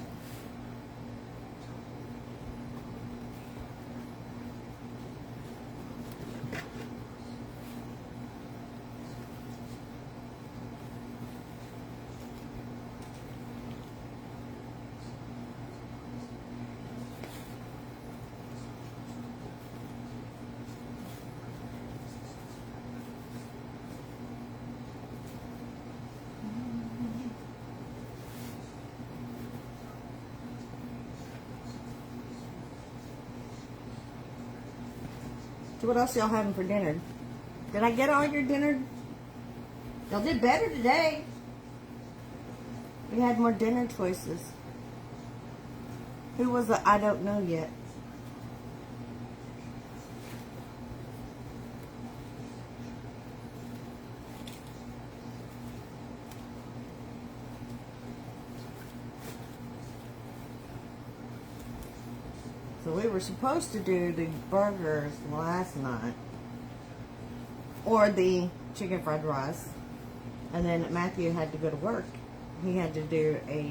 So what else y'all having for dinner? Did I get all your dinner? Y'all did better today. We had more dinner choices. Who was it? I don't know yet. So we were supposed to do the burgers last night, or the chicken fried rice, and then Matthew had to go to work. He had to do a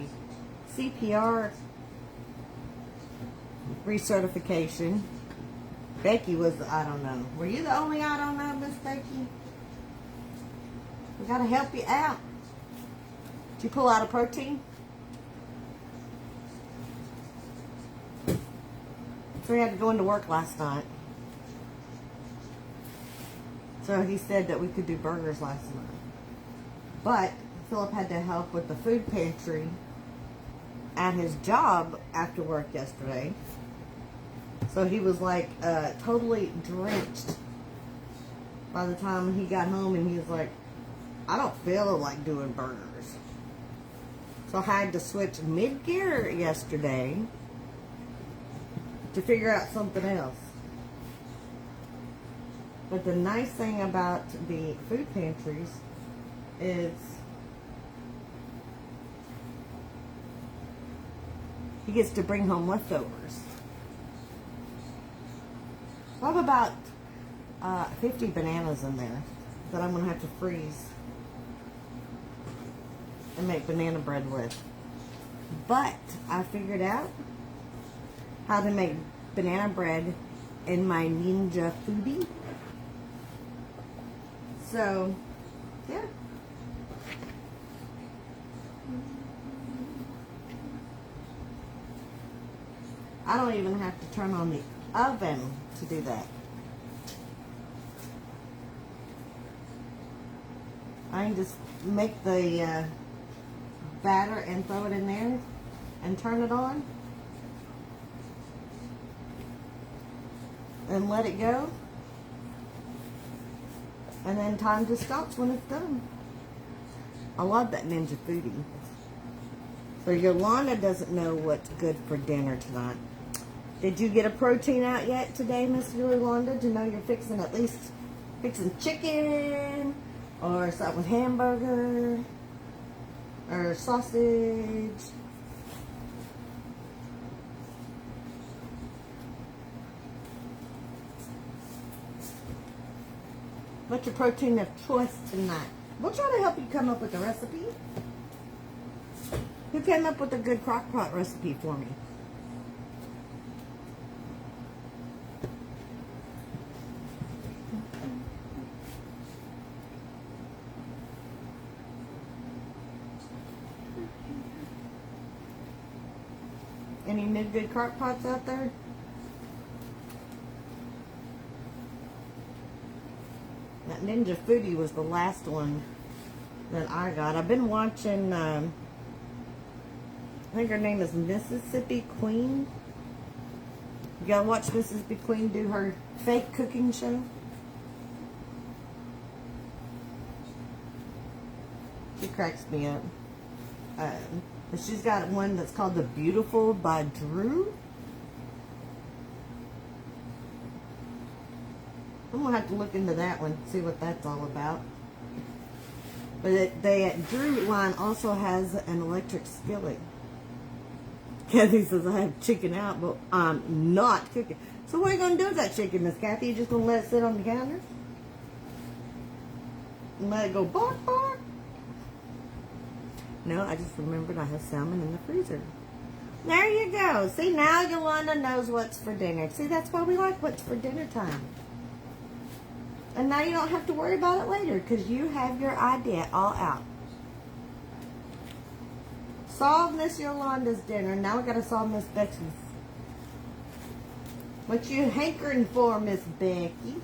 CPR recertification. Becky was, I don't know. Were you the only I don't know, Miss Becky? We gotta help you out. Did you pull out a protein? So he had to go into work last night. So he said that we could do burgers last night. But Philip had to help with the food pantry at his job after work yesterday. So he was like totally drenched by the time he got home, and he was like, I don't feel like doing burgers. So I had to switch mid-gear yesterday to figure out something else. But the nice thing about the food pantries is he gets to bring home leftovers. I have about 50 bananas in there that I'm going to have to freeze and make banana bread with. But I figured out how to make banana bread in my Ninja Foodie. So, yeah. I don't even have to turn on the oven to do that. I can just make the batter and throw it in there and turn it on and let it go, and then time to stop when it's done. I love that Ninja Foodie. So Yolanda doesn't know what's good for dinner tonight. Did you get a protein out yet today, Miss Yolanda, to know you're fixing at least chicken or something with hamburger or sausage? What's your protein of choice tonight? We'll try to help you come up with a recipe. Who came up with a good crock pot recipe for me? Any new good crock pots out there? That Ninja Foodie was the last one that I got. I've been watching, I think her name is Mississippi Queen. You gotta watch Mississippi Queen do her fake cooking show. She cracks me up. She's got one that's called The Beautiful by Drew. I'm gonna have to look into that one, see what that's all about. But Drew line also has an electric skillet. Kathy says I have chicken out, but I'm not cooking. So what are you gonna do with that chicken, Miss Kathy? You just gonna let it sit on the counter and let it go bark bark? No, I just remembered I have salmon in the freezer. There you go. See, now Yolanda knows what's for dinner. See, that's why we like what's for dinner time. And now you don't have to worry about it later because you have your idea all out. Solve Miss Yolanda's dinner. Now we got to solve Miss Becky's. What you hankering for, Miss Becky?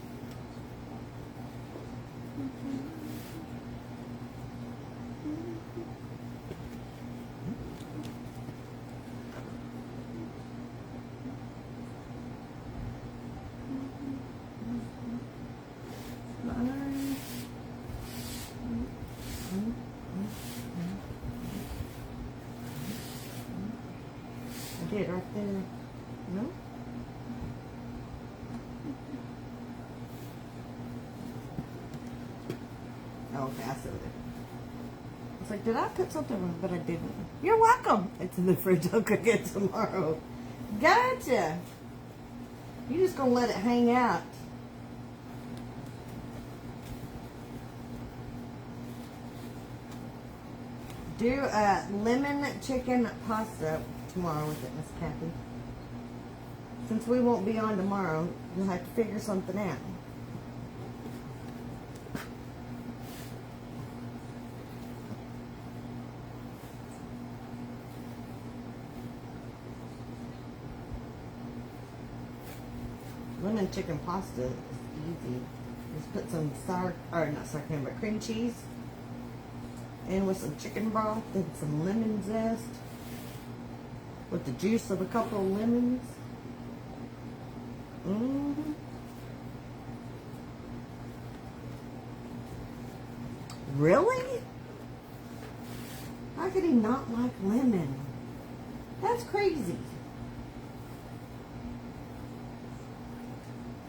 I did right there. No? Oh, okay, I see it. I was like, did I put something wrong? But I didn't. You're welcome. It's in the fridge. I'll cook it tomorrow. Gotcha. You're just going to let it hang out. Do lemon chicken pasta tomorrow with it, Miss Kathy. Since we won't be on tomorrow, you'll have to figure something out. Lemon chicken pasta is easy. Just put some cream cheese in with some chicken broth and some lemon zest with the juice of a couple of lemons. Really? How could he not like lemon? That's crazy.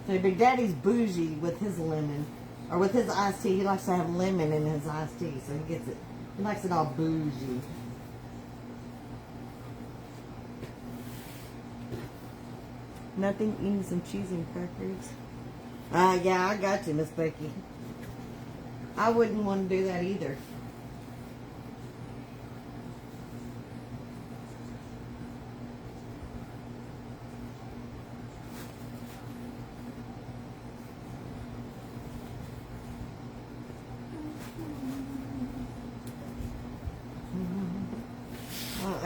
So Big Daddy's bougie with his lemon, or with his iced tea. He likes to have lemon in his iced tea, so he gets it. He likes it all bougie. Nothing, eating some cheese and crackers. Yeah, I got you, Miss Becky. I wouldn't want to do that either.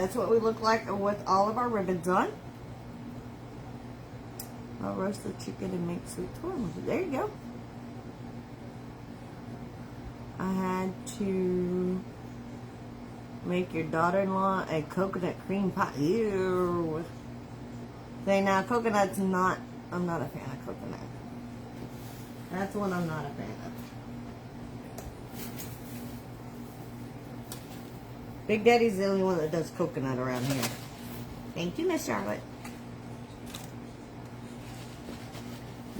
That's what we look like with all of our ribbons on. I'll roast the chicken and make sweet corn. There you go. I had to make your daughter-in-law a coconut cream pie. Ew. Say now, coconut's not, I'm not a fan of coconut. That's one I'm not a fan of. Big Daddy's the only one that does coconut around here. Thank you, Miss Charlotte.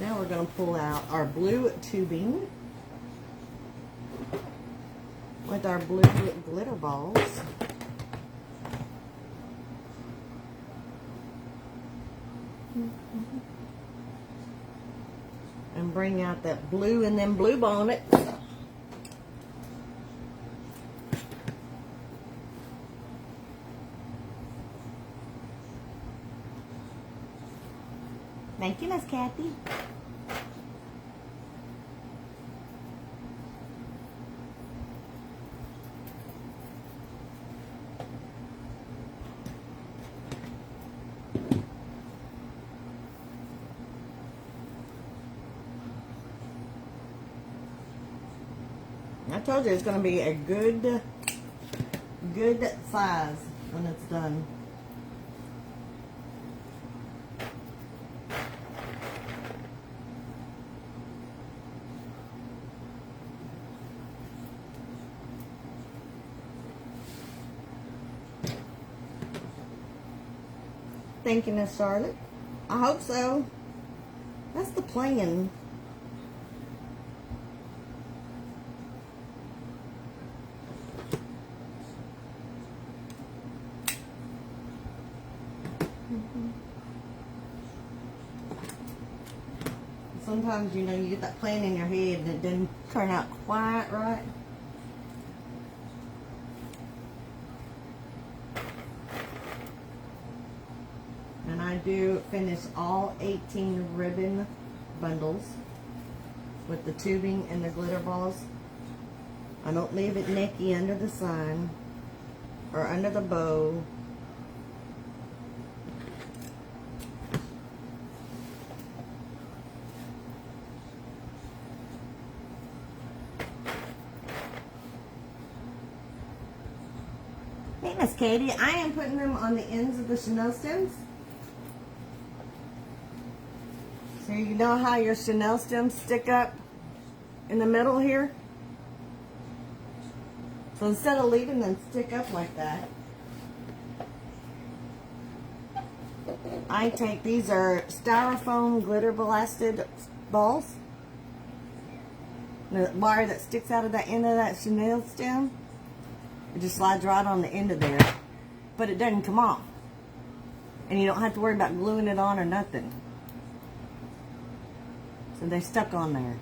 Now we're going to pull out our blue tubing with our blue glitter balls. And bring out that blue and then blue bonnet. Thank you, Miss Kathy. I told you it's going to be a good size when it's done. Thank you, Miss Charlotte. I hope so. That's the plan. Sometimes, you know, you get that plan in your head and it didn't turn out quite right. And I do finish all 18 ribbon bundles with the tubing and the glitter balls. I don't leave it necky under the sign or under the bow. Hey, Miss Katie, I am putting them on the ends of the chenille stems. So you know how your chenille stems stick up in the middle here? So instead of leaving them stick up like that, I take, these are styrofoam glitter blasted balls. The wire that sticks out of the end of that chenille stem, it just slides right on the end of there, but it doesn't come off. And you don't have to worry about gluing it on or nothing. So they're stuck on there.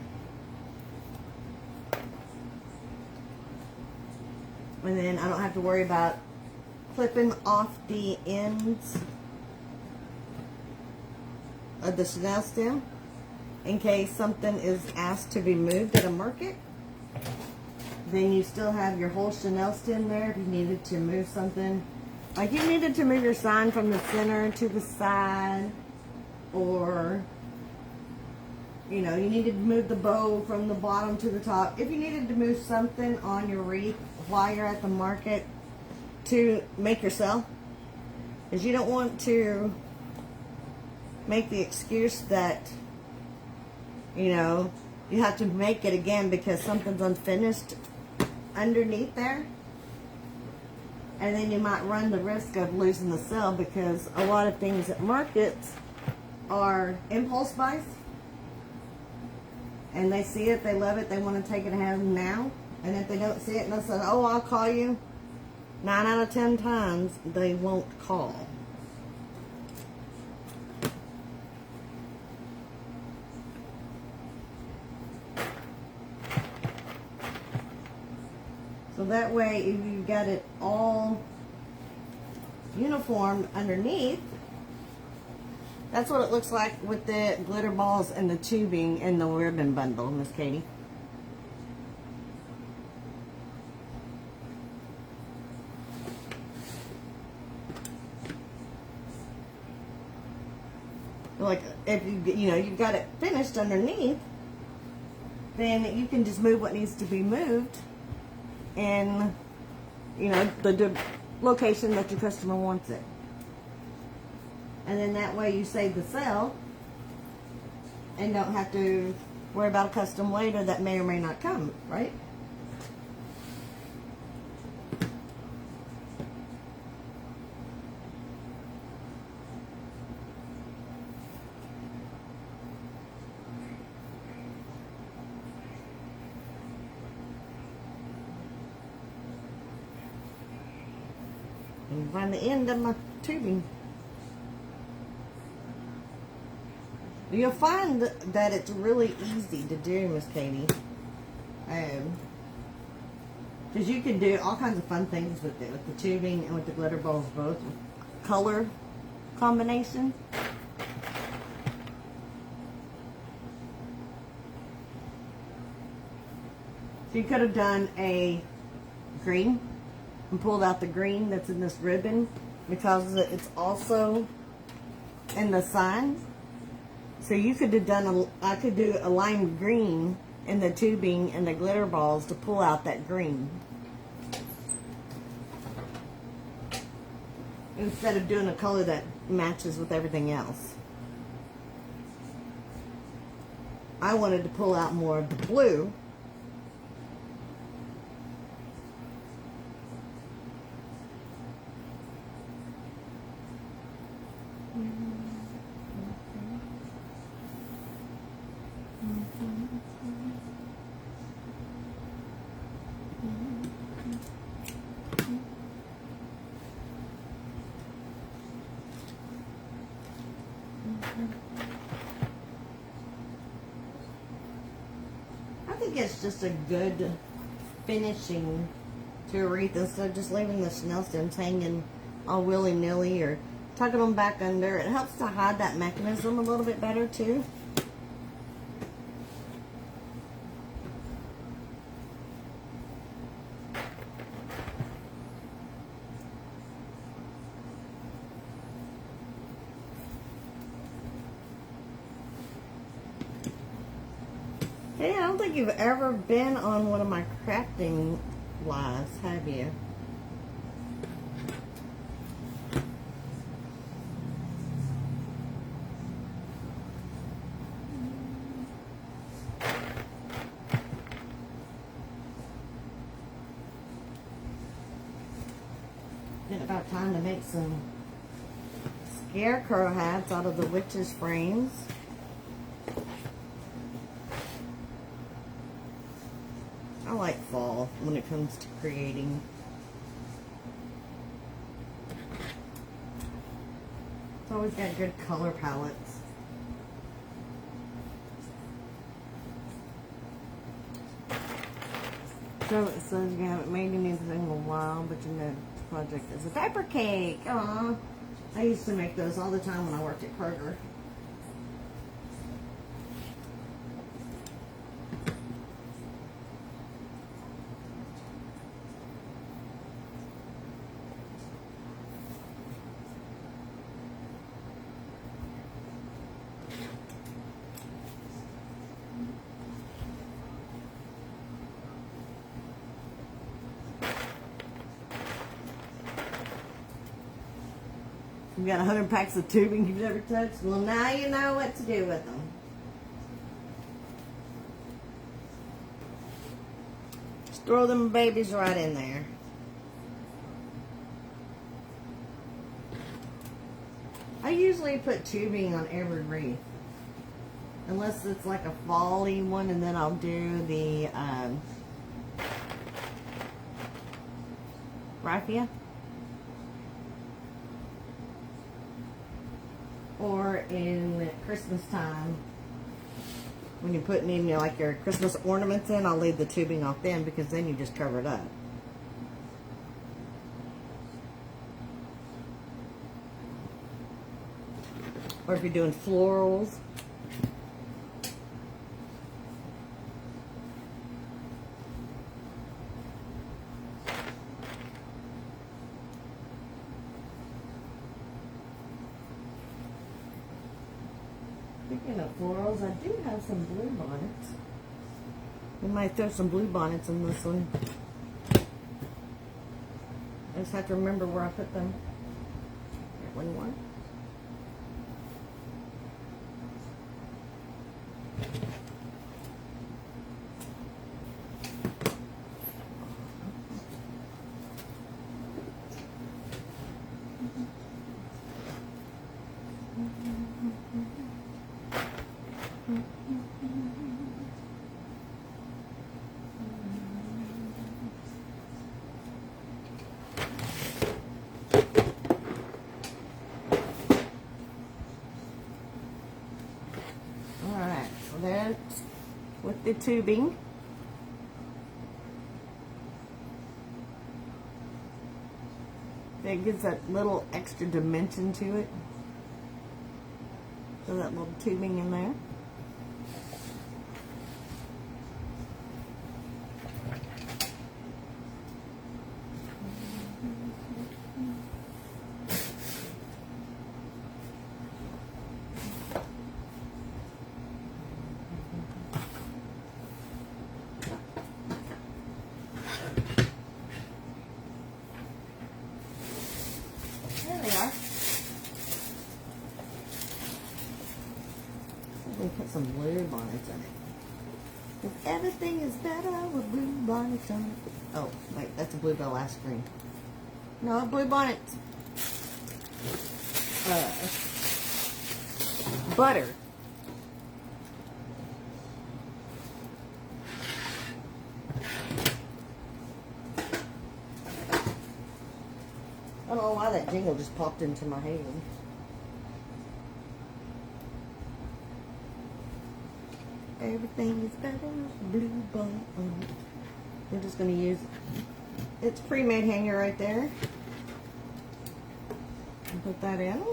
And then I don't have to worry about clipping off the ends of the chenille stem in case something is asked to be moved at a market. Then you still have your whole chenille stem there if you needed to move something. Like you needed to move your sign from the center to the side, or you know, you needed to move the bow from the bottom to the top. If you needed to move something on your wreath while you're at the market to make your sell, because you don't want to make the excuse that, you know, you have to make it again because something's unfinished underneath there. And then you might run the risk of losing the sale, because a lot of things at markets are impulse buys. And they see it, they love it, they want to take it and have them now. And if they don't see it and they say, oh, I'll call you, 9 out of 10 times they won't call. So that way, if you got it all uniform underneath, that's what it looks like with the glitter balls and the tubing and the ribbon bundle, Miss Katie. Like if you've got it finished underneath, then you can just move what needs to be moved in the location that your customer wants it. And then that way you save the sale and don't have to worry about a custom later that may or may not come, right? And find the end of my tubing. You'll find that it's really easy to do, Miss Katie. Because you can do all kinds of fun things with it, with the tubing and with the glitter balls both. Color combination. So you could have done a green and pulled out the green that's in this ribbon because it's also in the sign. So you could have done I could do a lime green in the tubing and the glitter balls to pull out that green. Instead of doing a color that matches with everything else. I wanted to pull out more of the blue. I think it's just a good finishing to a wreath instead of just leaving the Chanel stems hanging all willy-nilly or tucking them back under. It helps to hide that mechanism a little bit better too. Hey, I don't think you've ever been on one of my crafting lives, have you? It's about time to make some scarecrow hats out of the witches' frames. I like fall when it comes to creating. It's always got good color palettes. So it says you haven't made anything in a while, but your next project is a pepper cake. Aww. I used to make those all the time when I worked at Kroger. You got 100 packs of tubing you've never touched? Well, now you know what to do with them. Just throw them babies right in there. I usually put tubing on every wreath. Unless it's like a fall-y one, and then I'll do the raffia. Or in Christmas time, when you're putting in like your Christmas ornaments in, I'll leave the tubing off then because then you just cover it up. Or if you're doing florals. Speaking of florals, I do have some blue bonnets. We might throw some blue bonnets in this one. I just have to remember where I put them. Here, one more. Then with the tubing, that gives that little extra dimension to it. So that little tubing in there. We put some blue bonnets in it. 'Cause everything is better with blue bonnets on it. Oh, wait, that's a bluebell ice cream. No, blue bonnets. Butter. I don't know why that jingle just popped into my head. Everything is better with blue bonnet on it. We're just going to use its pre-made hanger right there. And put that in.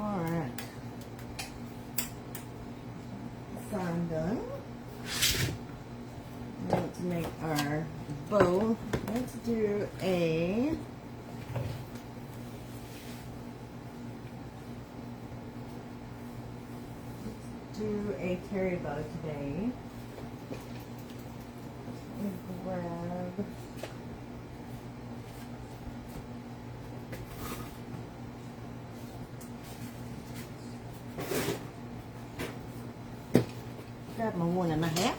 Alright. Sign done. Now let's make our bow. Let's do a terry bow today. Grab my 1.5.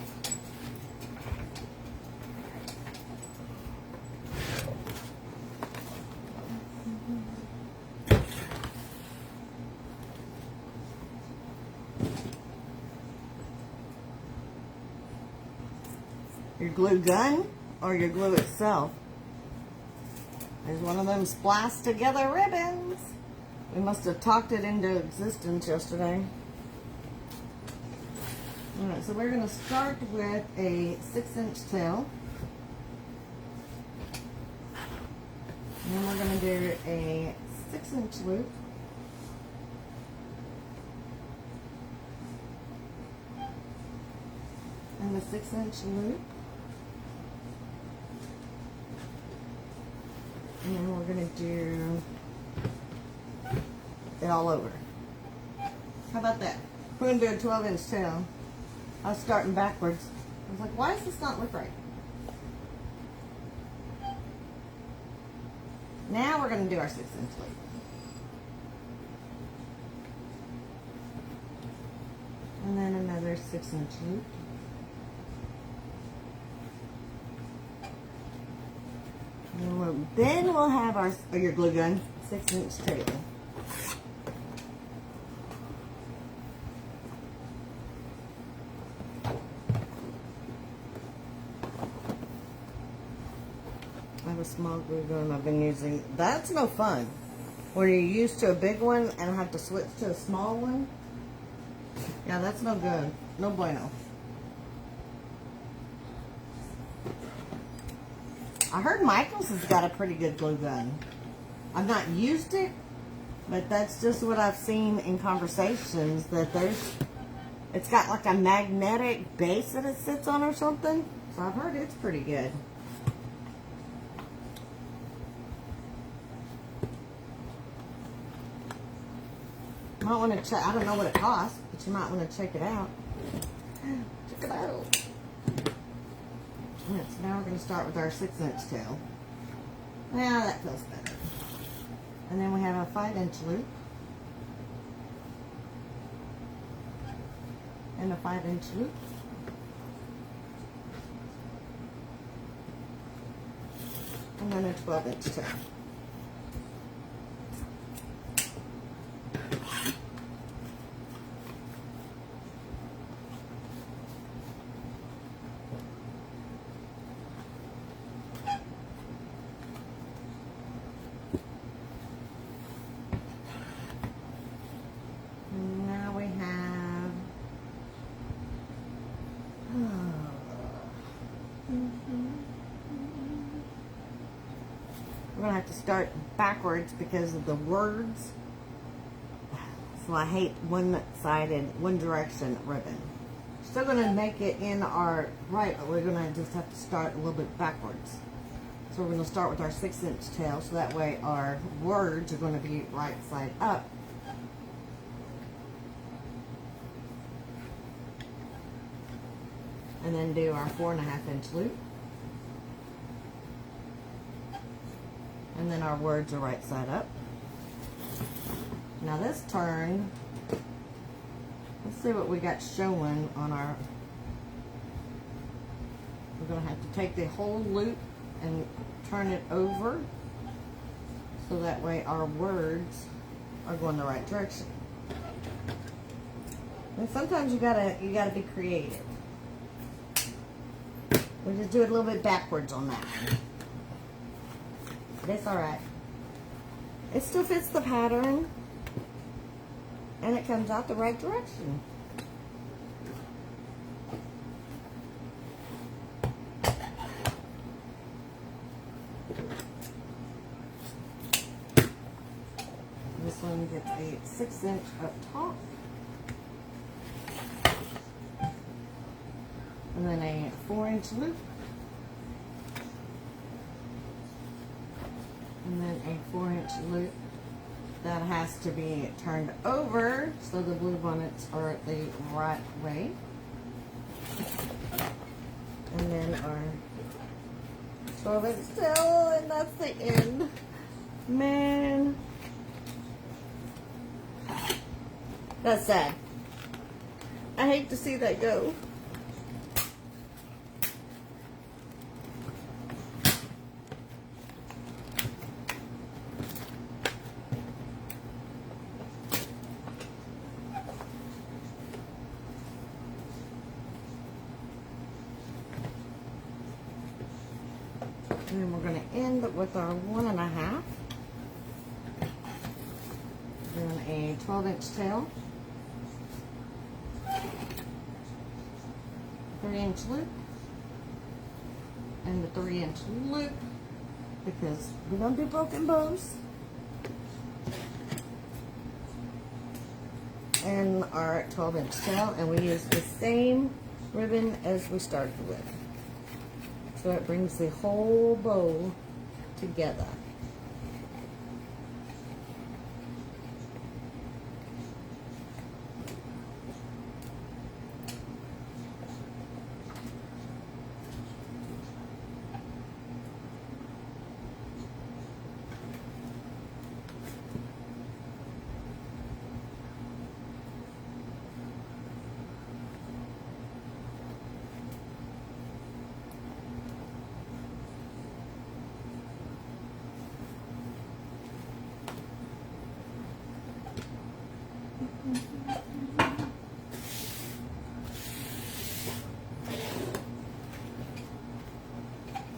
Your glue gun or your glue itself. There's one of them spliced together ribbons. We must have talked it into existence yesterday. Alright, so we're going to start with a 6-inch tail. And then we're going to do a 6-inch loop. And the 6-inch loop. And then we're going to do it all over. How about that? We're going to do a 12-inch tail. I was starting backwards. I was like, why does this not look right? Now we're going to do our 6-inch loop. And then another 6-inch loop. And then we'll have your glue gun 6-inch tail. have a small glue gun I've been using. That's no fun. When you're used to a big one and have to switch to a small one. Yeah, that's no good. No bueno. I heard Michael's has got a pretty good glue gun. I've not used it, but that's just what I've seen in conversations, that it's got like a magnetic base that it sits on or something. So I've heard it's pretty good. Might want to check. I don't know what it costs, but you might want to check it out. Check it out. Yes, now we're going to start with our 6-inch tail. Now that feels better. And then we have a 5-inch loop. And a 5-inch loop. And then a 12-inch tail. Now we have we're gonna have to start backwards because of the words. So I hate one-sided, one direction ribbon. Still gonna make it in our right, but we're gonna just have to start a little bit backwards. So we're gonna start with our 6-inch tail, so that way our words are gonna be right side up. And then do our 4.5-inch loop. And then our words are right side up. Now this turn, let's see what we got showing on our, we're going to have to take the whole loop and turn it over so that way our words are going the right direction. And sometimes you gotta be creative. We just do it a little bit backwards on that one. But it's alright. It still fits the pattern. And it comes out the right direction. This one gets a 6-inch up top. And then a 4-inch loop. And then a 4-inch loop that has to be turned over so the blue bonnets are the right way. And then our 12-inch tail, and that's the end. Man, that's sad. I hate to see that go. And then we're going to end with our 1.5. Then a 12-inch tail. 3-inch loop. And the 3-inch loop, because we don't do broken bows. And our 12-inch tail, and we use the same ribbon as we started with. So it brings the whole bow together.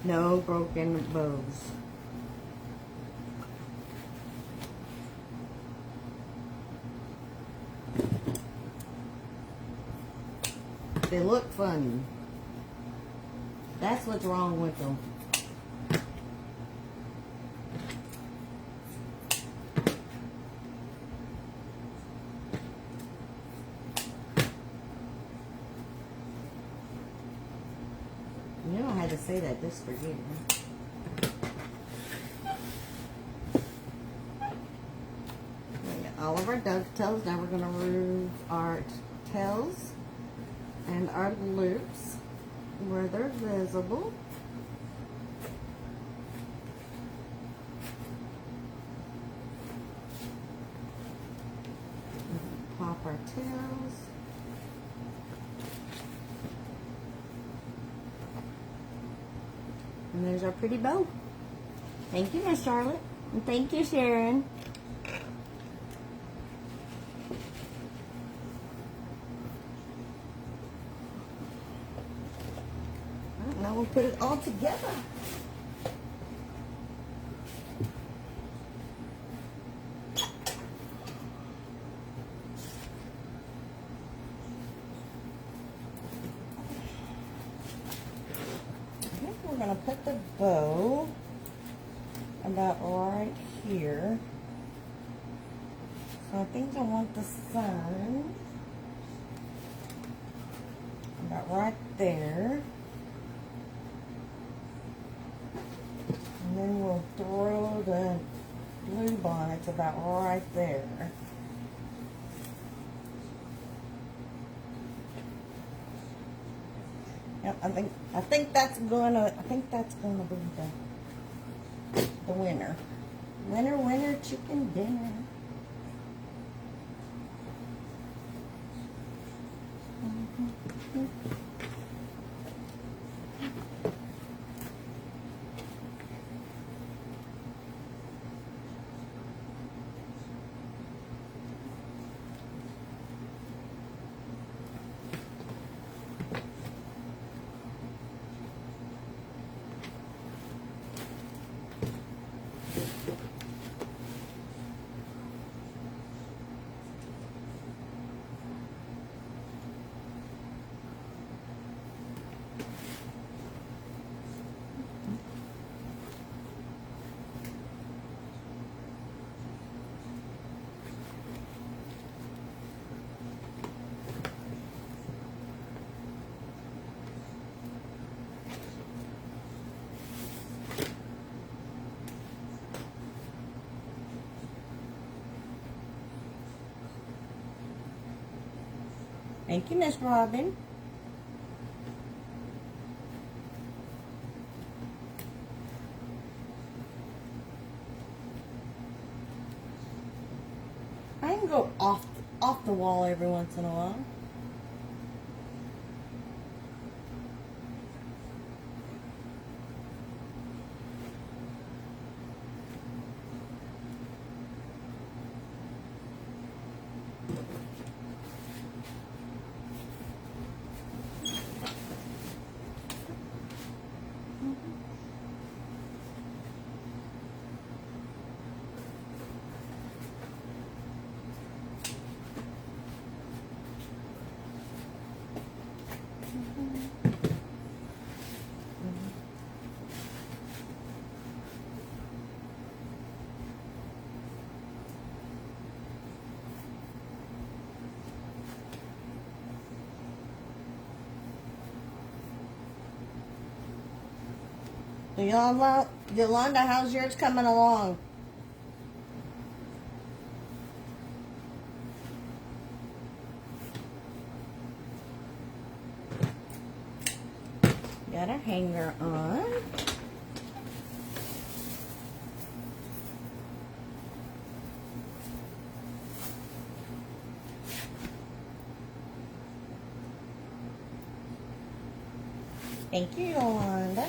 No broken bows. They look funny. That's what's wrong with them. You know I had to say that just for you. We got all of our dovetails. Now we're going to remove our tails and our loops where they're visible. Pop our tails. And there's our pretty bow. Thank you, Miss Charlotte. And thank you, Sharon. Now we'll put it all together. I think we're going to put the bow about right here. So I think I want the sun about right there. And then we'll throw the blue bonnets about right there. Yep, I think that's gonna be the winner. Winner, winner, chicken dinner. Thank you, Miss Robin. I can go off the wall every once in a while. Yolanda, how's yours coming along? Got our hanger on. Thank you, Yolanda.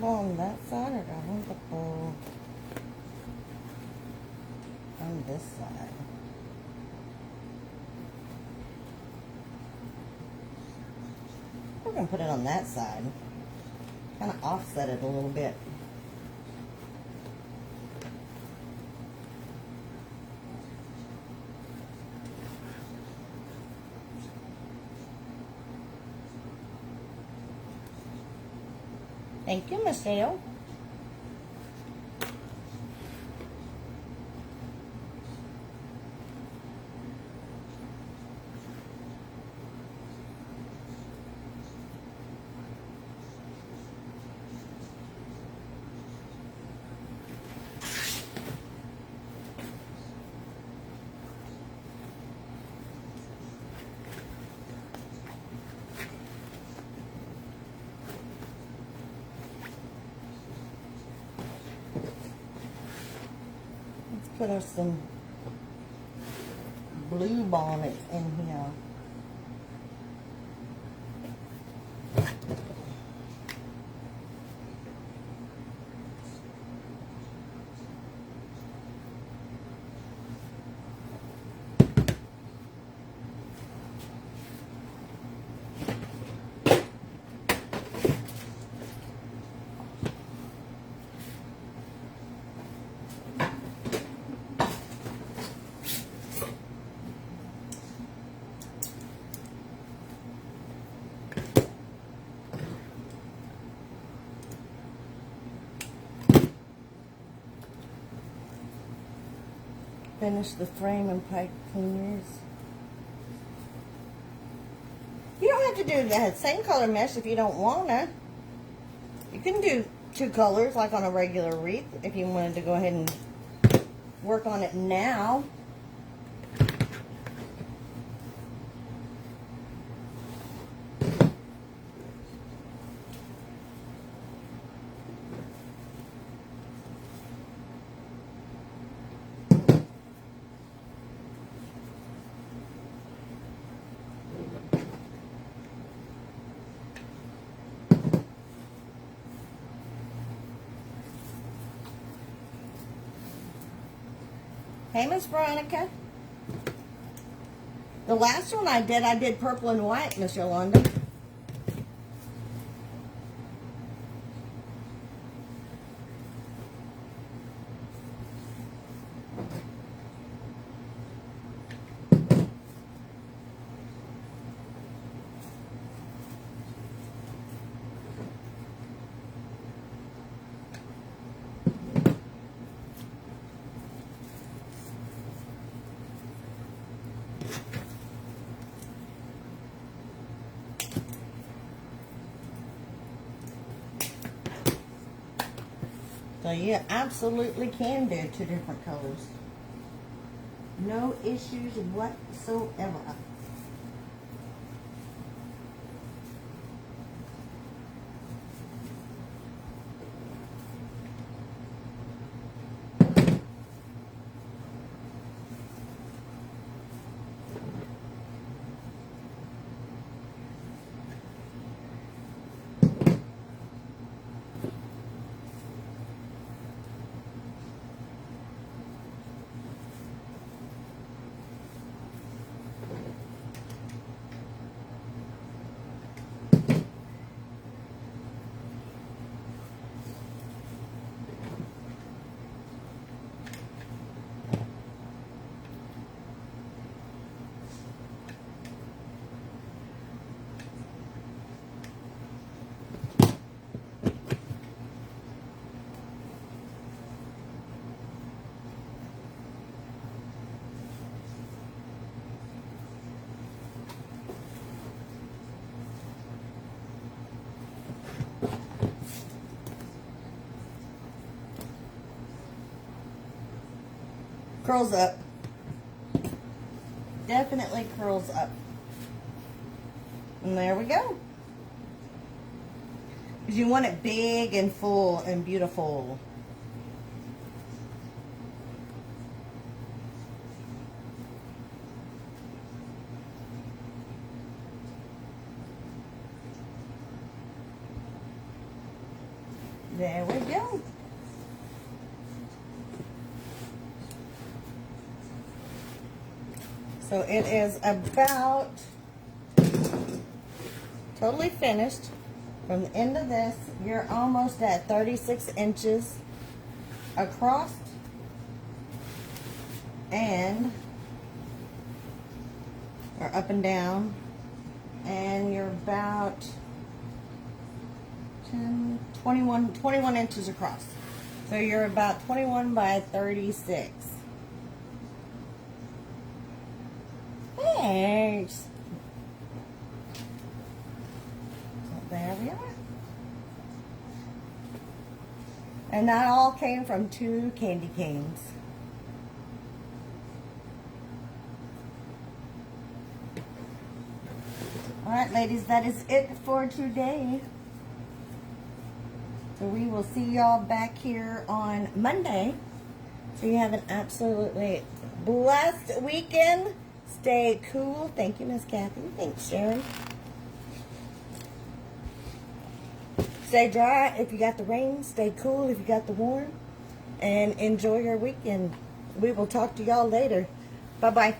go on that side or do I want to go on this side? We're going to put it on that side. Kind of offset it a little bit. Thank you, Michelle. Put us some blue bonnets in here. Finish the frame and pipe cleaners. You don't have to do that same color mesh if you don't want to. You can do two colors like on a regular wreath if you wanted to go ahead and work on it now. Hey, Miss Veronica. The last one I did purple and white, Miss Yolanda. So you absolutely can do two different colors. No issues whatsoever. Curls up. Definitely curls up. And there we go. Because you want it big and full and beautiful. There we go. So it is about totally finished. From the end of this, you're almost at 36 inches across and or up and down, and you're about 21 inches across. So you're about 21 by 36. Thanks. So there we are. And that all came from 2 candy canes. Alright, ladies, that is it for today. So we will see y'all back here on Monday. So you have an absolutely blessed weekend. Stay cool. Thank you, Miss Kathy. Thanks, Sharon. Stay dry if you got the rain. Stay cool if you got the warm. And enjoy your weekend. We will talk to y'all later. Bye-bye.